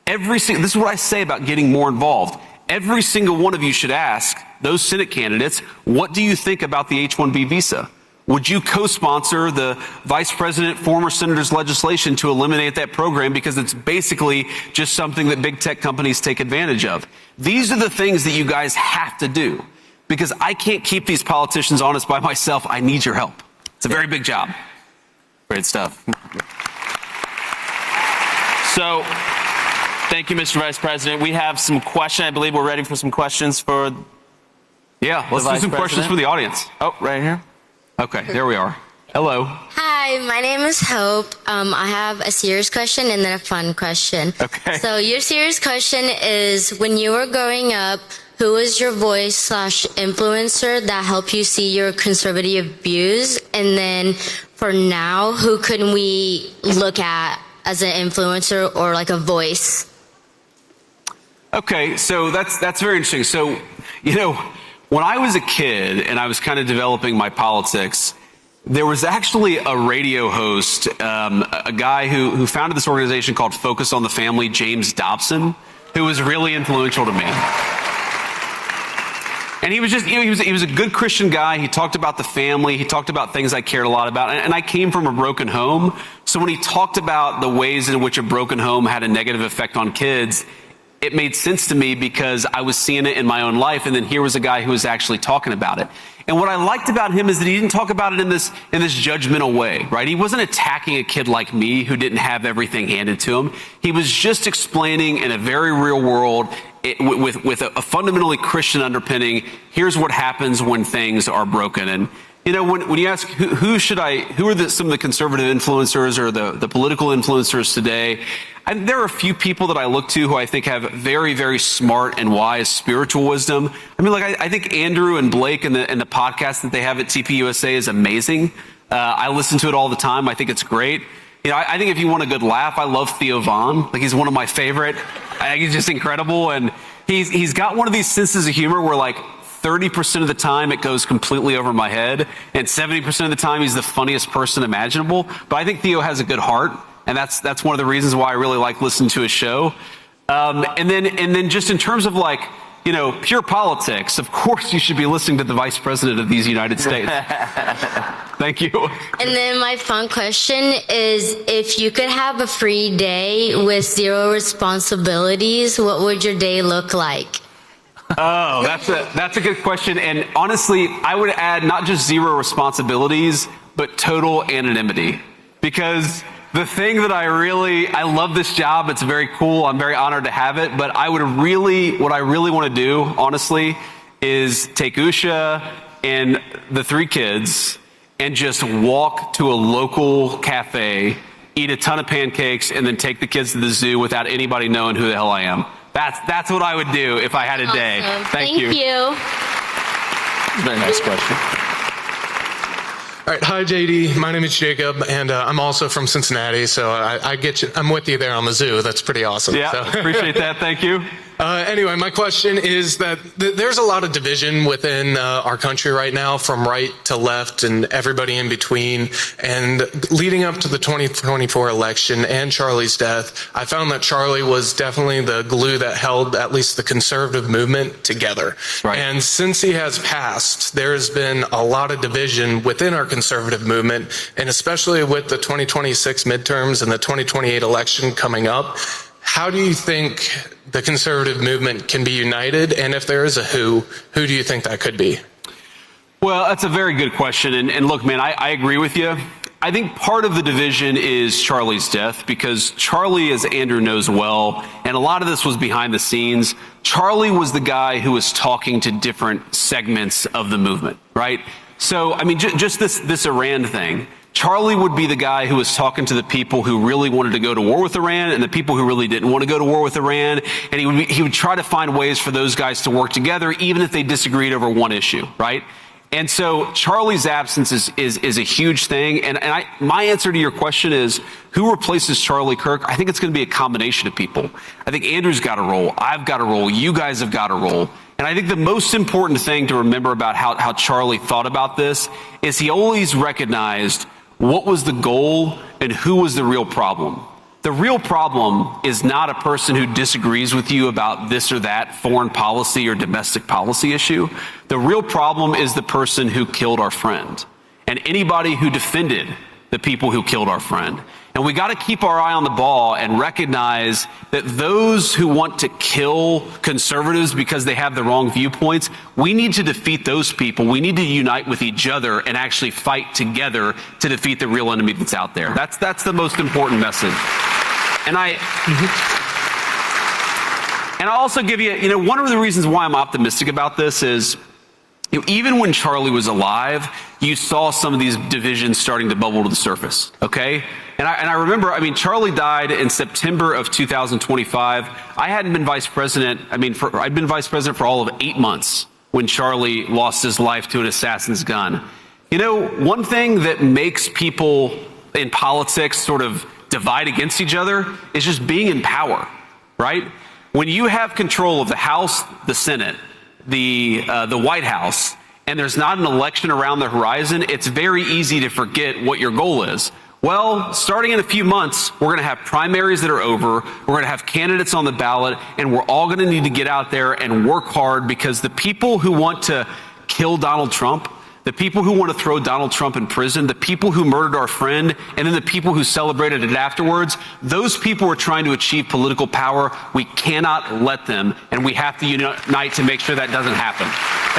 This is what I say about getting more involved. Every single one of you should ask those Senate candidates, what do you think about the H-1B visa? Would you co-sponsor the vice president, former senator's legislation to eliminate that program because it's basically just something that big tech companies take advantage of? These are the things that you guys have to do because I can't keep these politicians honest by myself. I need your help. It's a very big job. Great stuff. So, thank you, Mr. Vice President. We have some questions. I believe we're ready for some questions for let's do some questions for the audience. Oh, right here. Okay, there we are. Hello. Hi, my name is Hope. I have a serious question and then a fun question. Okay. So your serious question is, when you were growing up, who was your voice / influencer that helped you see your conservative views? And then for now, who can we look at as an influencer or like a voice? Okay, so that's very interesting. So, when I was a kid and I was kind of developing my politics, there was actually a radio host, a guy who founded this organization called Focus on the Family, James Dobson, who was really influential to me. And he was just, he was a good Christian guy. He talked about the family. He talked about things I cared a lot about. And I came from a broken home. So when he talked about the ways in which a broken home had a negative effect on kids, it made sense to me because I was seeing it in my own life. And then here was a guy who was actually talking about it. And what I liked about him is that he didn't talk about it in this judgmental way, right? He wasn't attacking a kid like me who didn't have everything handed to him. He was just explaining in a very real world, with a fundamentally Christian underpinning, here's what happens when things are broken. And when you ask who are some of the conservative influencers or the political influencers today, there are a few people that I look to who I think have very, very smart and wise spiritual wisdom. I think Andrew and Blake and the podcast that they have at TPUSA is amazing. I listen to it all the time. I think it's great. I think if you want a good laugh, I love Theo Vaughn. He's one of my favorite. I think he's just incredible. And he's got one of these senses of humor where 30% of the time it goes completely over my head, and 70% of the time he's the funniest person imaginable. But I think Theo has a good heart, and that's one of the reasons why I really like listening to his show. And then just in terms of pure politics, of course you should be listening to the Vice President of these United States. Thank you. And then my fun question is, if you could have a free day with 0 responsibilities, what would your day look like? Oh, that's a good question. And honestly, I would add not just 0 responsibilities, but total anonymity. Because the thing that I love this job. It's very cool. I'm very honored to have it. But what I really want to do, honestly, is take Usha and the 3 kids and just walk to a local cafe, eat a ton of pancakes, and then take the kids to the zoo without anybody knowing who the hell I am. That's what I would do if I had a day. Awesome. Thank you. Very nice question. All right, hi JD. My name is Jacob, and I'm also from Cincinnati. So I get you. I'm with you there on the zoo. That's pretty awesome. Yeah, so. Appreciate that. Thank you. Anyway, my question is that there's a lot of division within our country right now, from right to left and everybody in between. And leading up to the 2024 election and Charlie's death, I found that Charlie was definitely the glue that held at least the conservative movement together. Right. And since he has passed, there's been a lot of division within our conservative movement, and especially with the 2026 midterms and the 2028 election coming up. How do you think the conservative movement can be united? And if there is a who do you think that could be? Well, that's a very good question. And look, man, I agree with you. I think part of the division is Charlie's death, because Charlie, as Andrew knows well, and a lot of this was behind the scenes, Charlie was the guy who was talking to different segments of the movement, right? So, I mean, just this Iran thing. Charlie would be the guy who was talking to the people who really wanted to go to war with Iran and the people who really didn't want to go to war with Iran. And he would try to find ways for those guys to work together, even if they disagreed over one issue, right? And so Charlie's absence is a huge thing. And my answer to your question is, who replaces Charlie Kirk? I think it's going to be a combination of people. I think Andrew's got a role. I've got a role. You guys have got a role. And I think the most important thing to remember about how Charlie thought about this is he always recognized what was the goal and who was the real problem. The real problem is not a person who disagrees with you about this or that foreign policy or domestic policy issue. The real problem is the person who killed our friend and anybody who defended the people who killed our friend. And we got to keep our eye on the ball and recognize that those who want to kill conservatives because they have the wrong viewpoints, we need to defeat those people. We need to unite with each other and actually fight together to defeat the real enemy that's out there. That's the most important message. And I'll also give you, one of the reasons why I'm optimistic about this is, even when Charlie was alive, you saw some of these divisions starting to bubble to the surface, okay? And I remember, Charlie died in September of 2025. I hadn't been vice president. I'd been vice president for all of 8 months when Charlie lost his life to an assassin's gun. One thing that makes people in politics sort of divide against each other is just being in power, right? When you have control of the House, the Senate, the White House, and there's not an election around the horizon, it's very easy to forget what your goal is. Well, starting in a few months, we're going to have primaries that are over, we're going to have candidates on the ballot, and we're all going to need to get out there and work hard, because the people who want to kill Donald Trump, the people who want to throw Donald Trump in prison, the people who murdered our friend, and then the people who celebrated it afterwards, those people are trying to achieve political power. We cannot let them, and we have to unite to make sure that doesn't happen.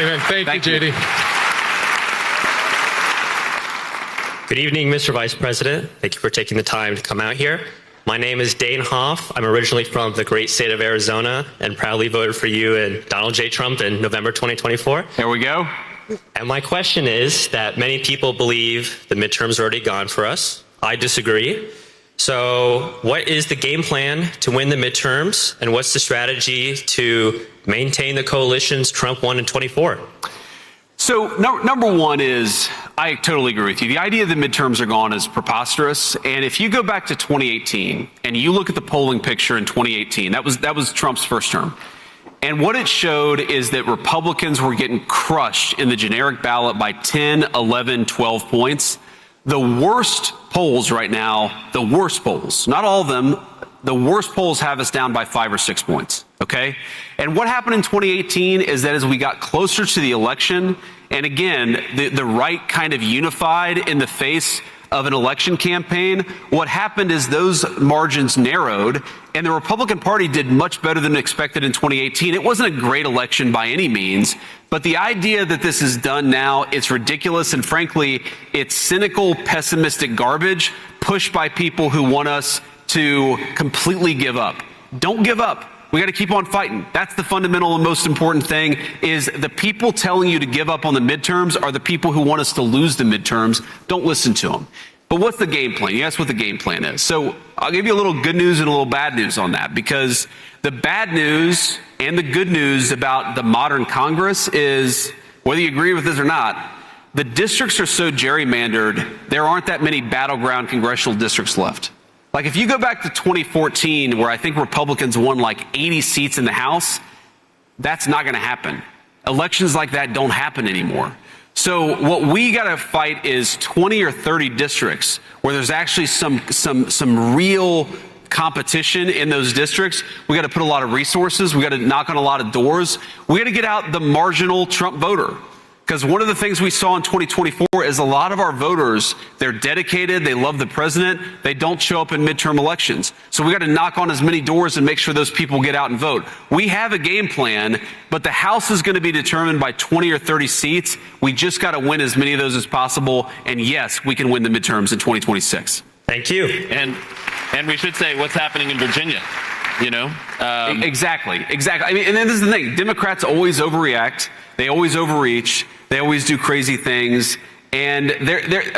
Amen. Thank you, JD. Good evening, Mr. Vice President. Thank you for taking the time to come out here. My name is Dane Hoff. I'm originally from the great state of Arizona and proudly voted for you and Donald J. Trump in November 2024. There we go. And my question is that many people believe the midterms are already gone for us. I disagree. So what is the game plan to win the midterms, and what's the strategy to maintain the coalitions Trump won in 24? So number one is, I totally agree with you. The idea that midterms are gone is preposterous. And if you go back to 2018 and you look at the polling picture in 2018, that was Trump's first term. And what it showed is that Republicans were getting crushed in the generic ballot by 10, 11, 12 points. The worst polls right now, the worst polls, not all of them, the worst polls have us down by 5 or 6 points, okay? And what happened in 2018 is that as we got closer to the election, and again, the right kind of unified in the face of an election campaign, what happened is those margins narrowed, and the Republican Party did much better than expected in 2018. It wasn't a great election by any means, but the idea that this is done now, it's ridiculous, and frankly, it's cynical, pessimistic garbage pushed by people who want us to completely give up. Don't give up. We got to keep on fighting. That's the fundamental and most important thing, is the people telling you to give up on the midterms are the people who want us to lose the midterms. Don't listen to them. But what's the game plan? You asked what the game plan is. So I'll give you a little good news and a little bad news on that, because the bad news and the good news about the modern Congress is, whether you agree with this or not, the districts are so gerrymandered, there aren't that many battleground congressional districts left. Like if you go back to 2014, where I think Republicans won like 80 seats in the House, that's not going to happen. Elections like that don't happen anymore. So what we got to fight is 20 or 30 districts where there's actually some real competition in those districts. We got to put a lot of resources. We got to knock on a lot of doors. We got to get out the marginal Trump voter. Because one of the things we saw in 2024 is a lot of our voters, they're dedicated, they love the president, they don't show up in midterm elections. So we got to knock on as many doors and make sure those people get out and vote. We have a game plan, but the House is going to be determined by 20 or 30 seats. We just got to win as many of those as possible. And yes, we can win the midterms in 2026. Thank you. And we should say what's happening in Virginia, you know? Exactly. I mean, and then this is the thing. Democrats always overreact. They always overreach. They always do crazy things. And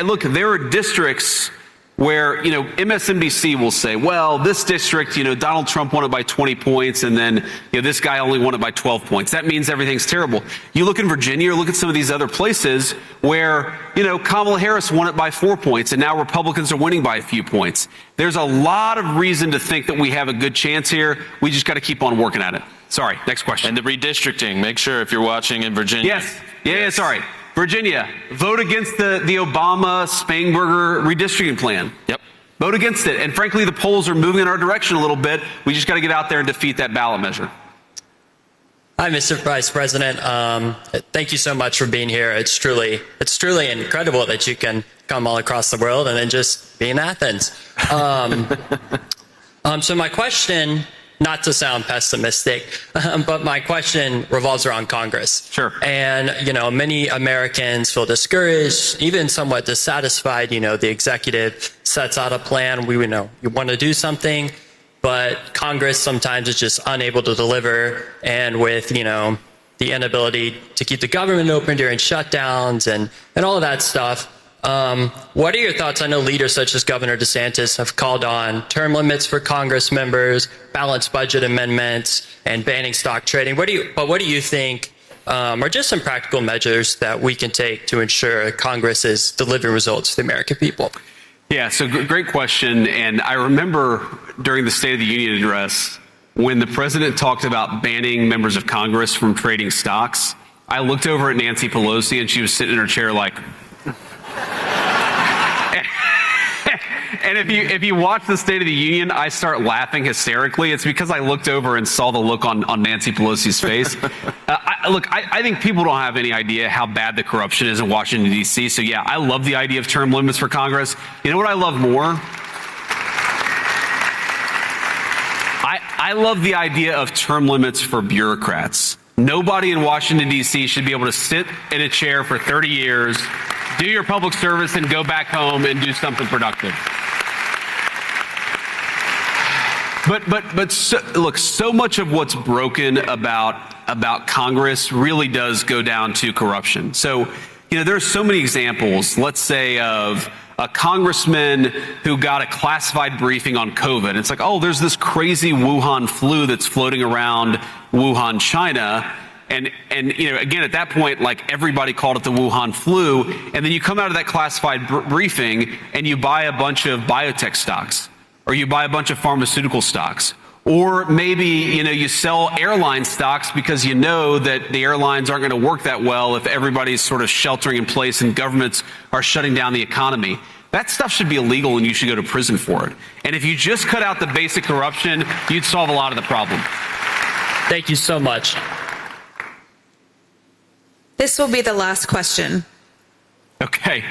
look, there are districts where, you know, MSNBC will say, well, this district, you know, Donald Trump won it by 20 points, and then, you know, this guy only won it by 12 points. That means everything's terrible. You look in Virginia, or look at some of these other places where, you know, Kamala Harris won it by 4 points, and now Republicans are winning by a few points. There's a lot of reason to think that we have a good chance here. We just got to keep on working at it. Sorry, next question. And the redistricting, make sure if you're watching in Virginia. Yes. Yeah, sorry. Virginia, vote against the Obama-Spangenberger redistricting plan. Yep. Vote against it. And frankly, the polls are moving in our direction a little bit. We just got to get out there and defeat that ballot measure. Hi, Mr. Vice President. Thank you so much for being here. It's truly incredible that you can come all across the world and then just be in Athens. So my question, not to sound pessimistic, but my question revolves around Congress. Sure. And, you know, many Americans feel discouraged, even somewhat dissatisfied. You know, the executive sets out a plan. We know you want to do something, but Congress sometimes is just unable to deliver. And with, you know, the inability to keep the government open during shutdowns and all of that stuff, what are your thoughts? I know leaders such as Governor DeSantis have called on term limits for Congress members, balanced budget amendments, and banning stock trading. What do you think are just some practical measures that we can take to ensure Congress is delivering results to the American people? Yeah, so great question. And I remember during the State of the Union address, when the president talked about banning members of Congress from trading stocks, I looked over at Nancy Pelosi and she was sitting in her chair like, and if you watch the State of the Union, I start laughing hysterically. It's because I looked over and saw the look on Nancy Pelosi's face. I think people don't have any idea how bad the corruption is in Washington, D.C. So, yeah, I love the idea of term limits for Congress. You know what I love more? I love the idea of term limits for bureaucrats. Nobody in Washington, D.C. should be able to sit in a chair for 30 years, do your public service, and go back home and do something productive. But so much of what's broken about Congress really does go down to corruption. So, you know, there's so many examples, let's say, of a congressman who got a classified briefing on COVID. It's like, oh, there's this crazy Wuhan flu that's floating around Wuhan, China. And you know, again, at that point, like, everybody called it the Wuhan flu. And then you come out of that classified briefing and you buy a bunch of biotech stocks, or you buy a bunch of pharmaceutical stocks, or maybe, you know, you sell airline stocks because you know that the airlines aren't going to work that well if everybody's sort of sheltering in place and governments are shutting down the economy. That stuff should be illegal and you should go to prison for it. And if you just cut out the basic corruption, you'd solve a lot of the problem. Thank you so much. This will be the last question. Okay.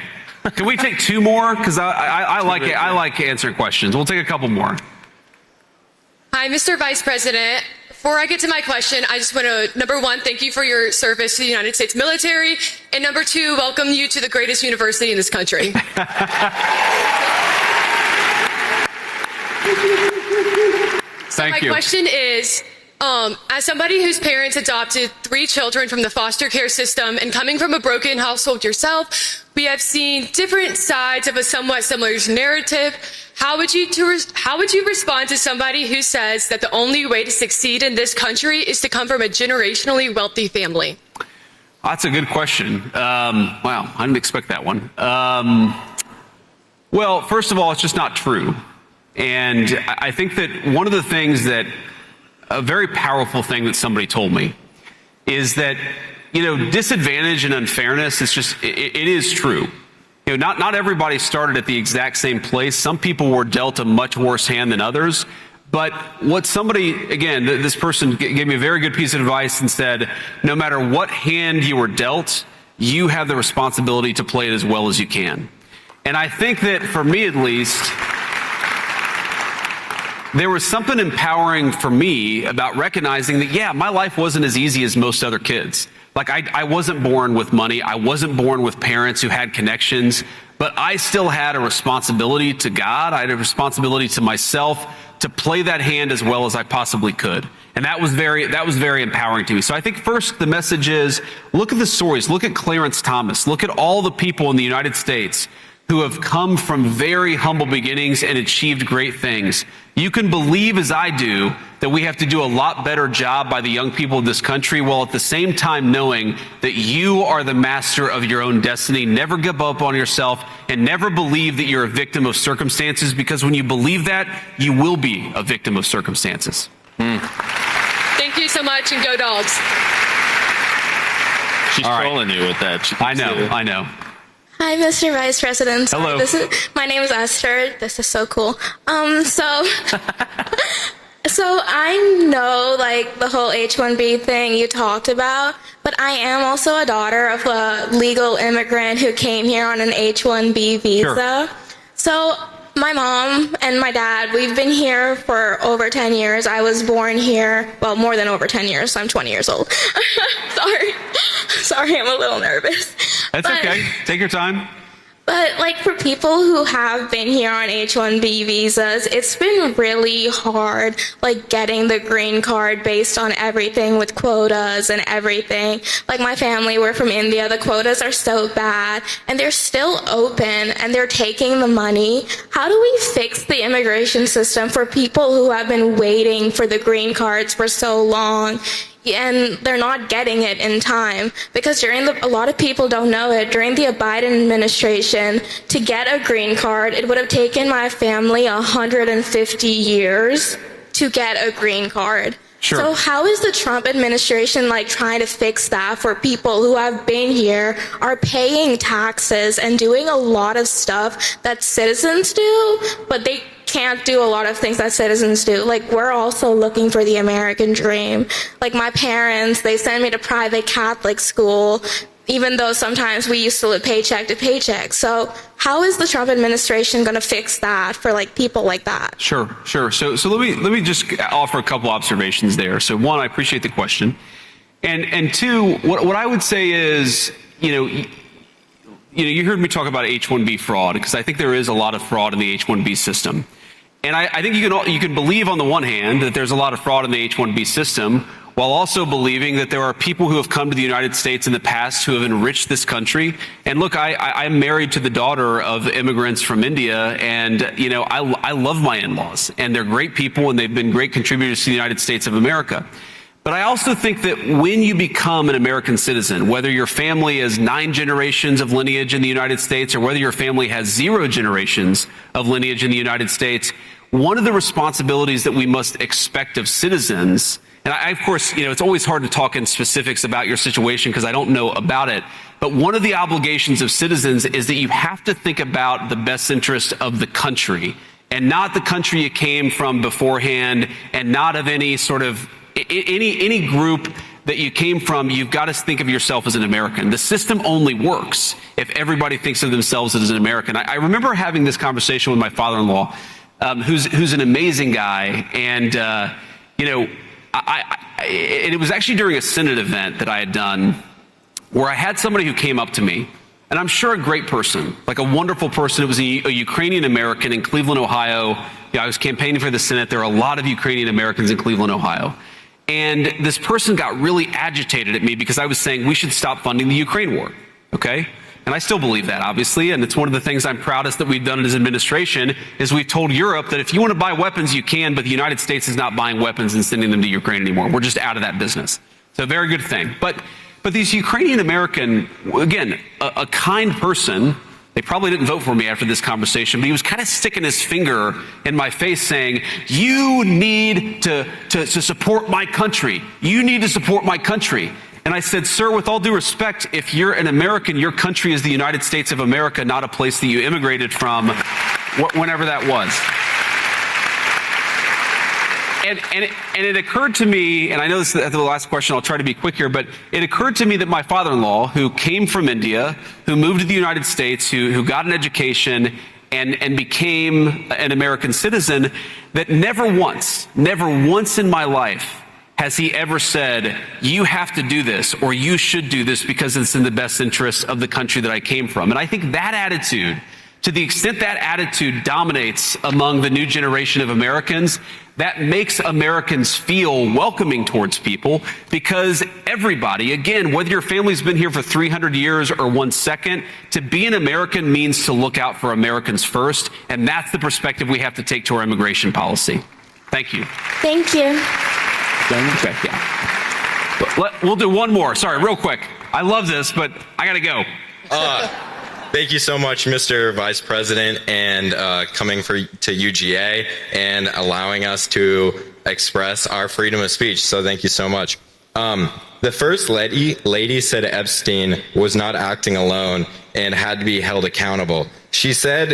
Can we take two more? Because I like answering questions. We'll take a couple more. Hi, Mr. Vice President. Before I get to my question, I just want to, number one, thank you for your service to the United States military. And number two, welcome you to the greatest university in this country. Thank you. My question is, As somebody whose parents adopted 3 children from the foster care system and coming from a broken household yourself, we have seen different sides of a somewhat similar narrative. How would you respond to somebody who says that the only way to succeed in this country is to come from a generationally wealthy family? That's a good question. Wow, I didn't expect that one. Well, first of all, it's just not true. And I think that one of the things that, a very powerful thing that somebody told me is that, disadvantage and unfairness is just, it is true. Not everybody started at the exact same place. Some people were dealt a much worse hand than others. But what somebody, again, this person gave me a very good piece of advice and said, no matter what hand you were dealt, you have the responsibility to play it as well as you can. And I think that for me at least, there was something empowering for me about recognizing that, yeah, my life wasn't as easy as most other kids. Like I wasn't born with money. I wasn't born with parents who had connections, but I still had a responsibility to God. I had a responsibility to myself to play that hand as well as I possibly could. And that was very empowering to me. So I think first the message is, look at the stories. Look at Clarence Thomas. Look at all the people in the United States who have come from very humble beginnings and achieved great things. You can believe, as I do, that we have to do a lot better job by the young people of this country, while at the same time knowing that you are the master of your own destiny. Never give up on yourself and never believe that you're a victim of circumstances, because when you believe that, you will be a victim of circumstances. Thank you so much, and go Dogs. She's trolling you with that. I know. Hi, Mr. Vice President. Hello. My name is Esther. This is so cool. So I know the whole H-1B thing you talked about, but I am also a daughter of a legal immigrant who came here on an H-1B visa. Sure. So my mom and my dad, we've been here for over 10 years. I was born here, well, more than over 10 years. So I'm 20 years old. Sorry, I'm a little nervous. That's okay. Take your time. But for people who have been here on H-1B visas, it's been really hard, getting the green card based on everything with quotas and everything. My family, we're from India, the quotas are so bad, and they're still open, and they're taking the money. How do we fix the immigration system for people who have been waiting for the green cards for so long? And they're not getting it in time, because a lot of people don't know it, during the Biden administration, to get a green card, it would have taken my family 150 years to get a green card. Sure. So how is the Trump administration trying to fix that for people who have been here, are paying taxes and doing a lot of stuff that citizens do, but they can't do a lot of things that citizens do? We're also looking for the American dream. My parents, they send me to private Catholic school, even though sometimes we used to live paycheck to paycheck. So how is the Trump administration going to fix that for people like that? Sure. So let me just offer a couple observations there. So one, I appreciate the question, and two, what I would say is, you heard me talk about H-1B fraud, because I think there is a lot of fraud in the H-1B system. And I think you can believe on the one hand that there's a lot of fraud in the H-1B system, while also believing that there are people who have come to the United States in the past who have enriched this country. And look, I'm married to the daughter of immigrants from India, and I love my in-laws, and they're great people, and they've been great contributors to the United States of America. But I also think that when you become an American citizen, whether your family has 9 generations of lineage in the United States, or whether your family has 0 generations of lineage in the United States, one of the responsibilities that we must expect of citizens, and of course, it's always hard to talk in specifics about your situation because I don't know about it, but one of the obligations of citizens is that you have to think about the best interest of the country, and not the country you came from beforehand, and not of any sort of any group that you came from. You've got to think of yourself as an American. The system only works if everybody thinks of themselves as an American. I remember having this conversation with my father-in-law, who's an amazing guy, and it was actually during a Senate event that I had done, where I had somebody who came up to me, and I'm sure a great person, a wonderful person. It was a Ukrainian American in Cleveland, Ohio. I was campaigning for the Senate. There are a lot of Ukrainian Americans in Cleveland, Ohio. And this person got really agitated at me because I was saying we should stop funding the Ukraine war, okay? And I still believe that, obviously, and it's one of the things I'm proudest that we've done as administration is we've told Europe that if you want to buy weapons, you can, but the United States is not buying weapons and sending them to Ukraine anymore. We're just out of that business. So a very good thing. But these Ukrainian American, again, a kind person, they probably didn't vote for me after this conversation, but he was kind of sticking his finger in my face saying, you need to support my country. You need to support my country. And I said, sir, with all due respect, if you're an American, your country is the United States of America, not a place that you immigrated from, whenever that was. And it occurred to me, and I know this is the last question, I'll try to be quick here, but it occurred to me that my father-in-law, who came from India, who moved to the United States, who got an education and became an American citizen, that never once in my life has he ever said, you have to do this or you should do this because it's in the best interest of the country that I came from. And I think that attitude, to the extent that attitude dominates among the new generation of Americans, that makes Americans feel welcoming towards people because everybody, again, whether your family's been here for 300 years or 1 second, to be an American means to look out for Americans first. And that's the perspective we have to take to our immigration policy. Thank you. Thank you. Okay, yeah. We'll do one more. Sorry, real quick. I love this, but I got to go. Thank you so much, Mr. Vice President, and coming to UGA and allowing us to express our freedom of speech. So thank you so much. The First Lady said Epstein was not acting alone and had to be held accountable. She said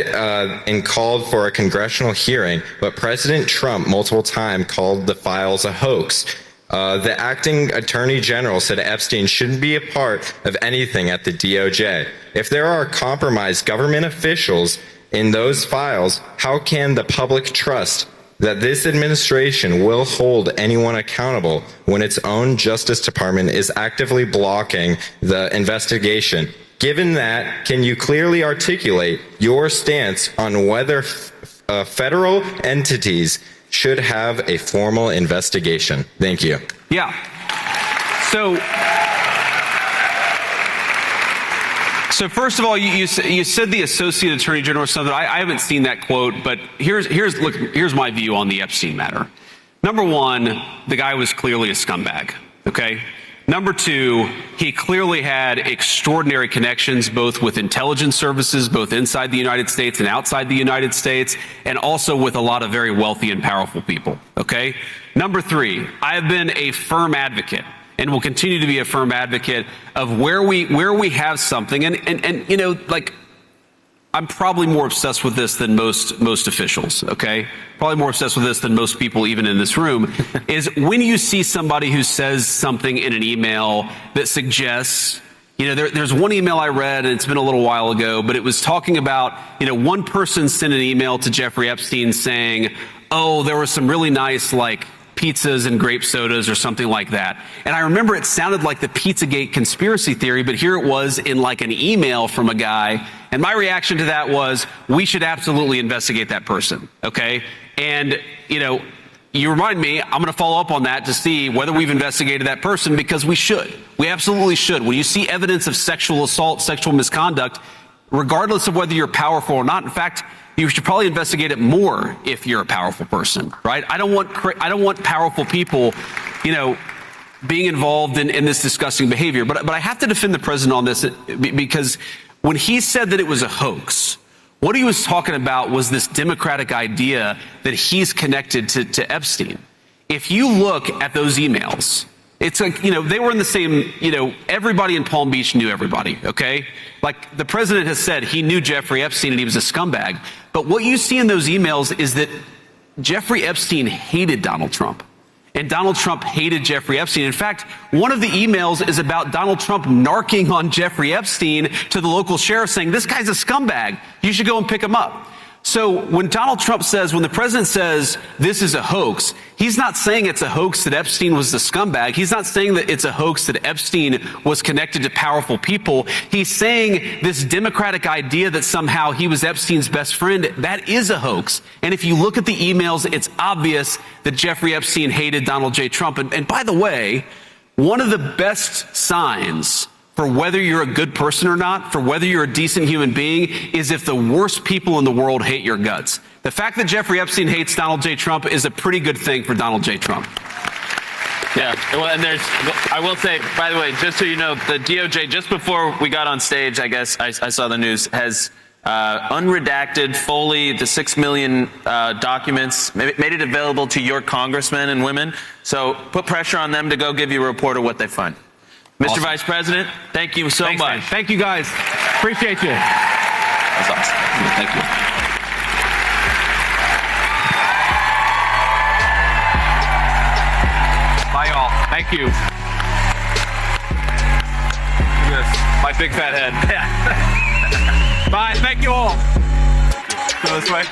and called for a congressional hearing, but President Trump multiple times called the files a hoax. The acting attorney general said Epstein shouldn't be a part of anything at the DOJ. If there are compromised government officials in those files, how can the public trust that this administration will hold anyone accountable when its own Justice Department is actively blocking the investigation? Given that, can you clearly articulate your stance on whether federal entities should have a formal investigation? Thank you. Yeah. So first of all, you said the Associate Attorney General or something. I haven't seen that quote, but here's my view on the Epstein matter. Number one, the guy was clearly a scumbag. Okay. Number two, he clearly had extraordinary connections both with intelligence services, both inside the United States and outside the United States, and also with a lot of very wealthy and powerful people, okay? Number three, I have been a firm advocate and will continue to be a firm advocate of where we have something, and you know, like, I'm probably more obsessed with this than most officials, okay? Probably more obsessed with this than most people even in this room, is when you see somebody who says something in an email that suggests, you know, there's one email I read, and it's been a little while ago, but it was talking about, you know, one person sent an email to Jeffrey Epstein saying, oh, there were some really nice, like, pizzas and grape sodas or something like that. And I remember it sounded like the Pizzagate conspiracy theory, but here it was in like an email from a guy. And my reaction to that was, we should absolutely investigate that person, okay? And, you know, you remind me, I'm going to follow up on that to see whether we've investigated that person, because we should. We absolutely should. When you see evidence of sexual assault, sexual misconduct, regardless of whether you're powerful or not, in fact, you should probably investigate it more if you're a powerful person, right? I don't want powerful people, you know, being involved in this disgusting behavior. But I have to defend the president on this, because when he said that it was a hoax, what he was talking about was this democratic idea that he's connected to Epstein. If you look at those emails, it's like, you know, they were in the same, you know, everybody in Palm Beach knew everybody, okay? Like, the president has said he knew Jeffrey Epstein and he was a scumbag. But what you see in those emails is that Jeffrey Epstein hated Donald Trump. And Donald Trump hated Jeffrey Epstein. In fact, one of the emails is about Donald Trump narking on Jeffrey Epstein to the local sheriff saying, this guy's a scumbag. You should go and pick him up. So when Donald Trump says, when the president says this is a hoax, he's not saying it's a hoax that Epstein was the scumbag. He's not saying that it's a hoax that Epstein was connected to powerful people. He's saying this democratic idea that somehow he was Epstein's best friend, that is a hoax. And if you look at the emails, it's obvious that Jeffrey Epstein hated Donald J. Trump. And by the way, one of the best signs for whether you're a good person or not, for whether you're a decent human being, is if the worst people in the world hate your guts. The fact that Jeffrey Epstein hates Donald J. Trump is a pretty good thing for Donald J. Trump. Yeah, well, and I will say, by the way, just so you know, the DOJ, just before we got on stage, I guess I saw the news, has unredacted fully the 6 million documents, made it available to your congressmen and women. So put pressure on them to go give you a report of what they find. Mr. Awesome. Vice President, thank you so much. Man. Thank you, guys. Appreciate you. That's awesome. Thank you. Bye, y'all. Thank you. Look at this. My big fat head. Yeah. Bye. Thank you all. Go this way.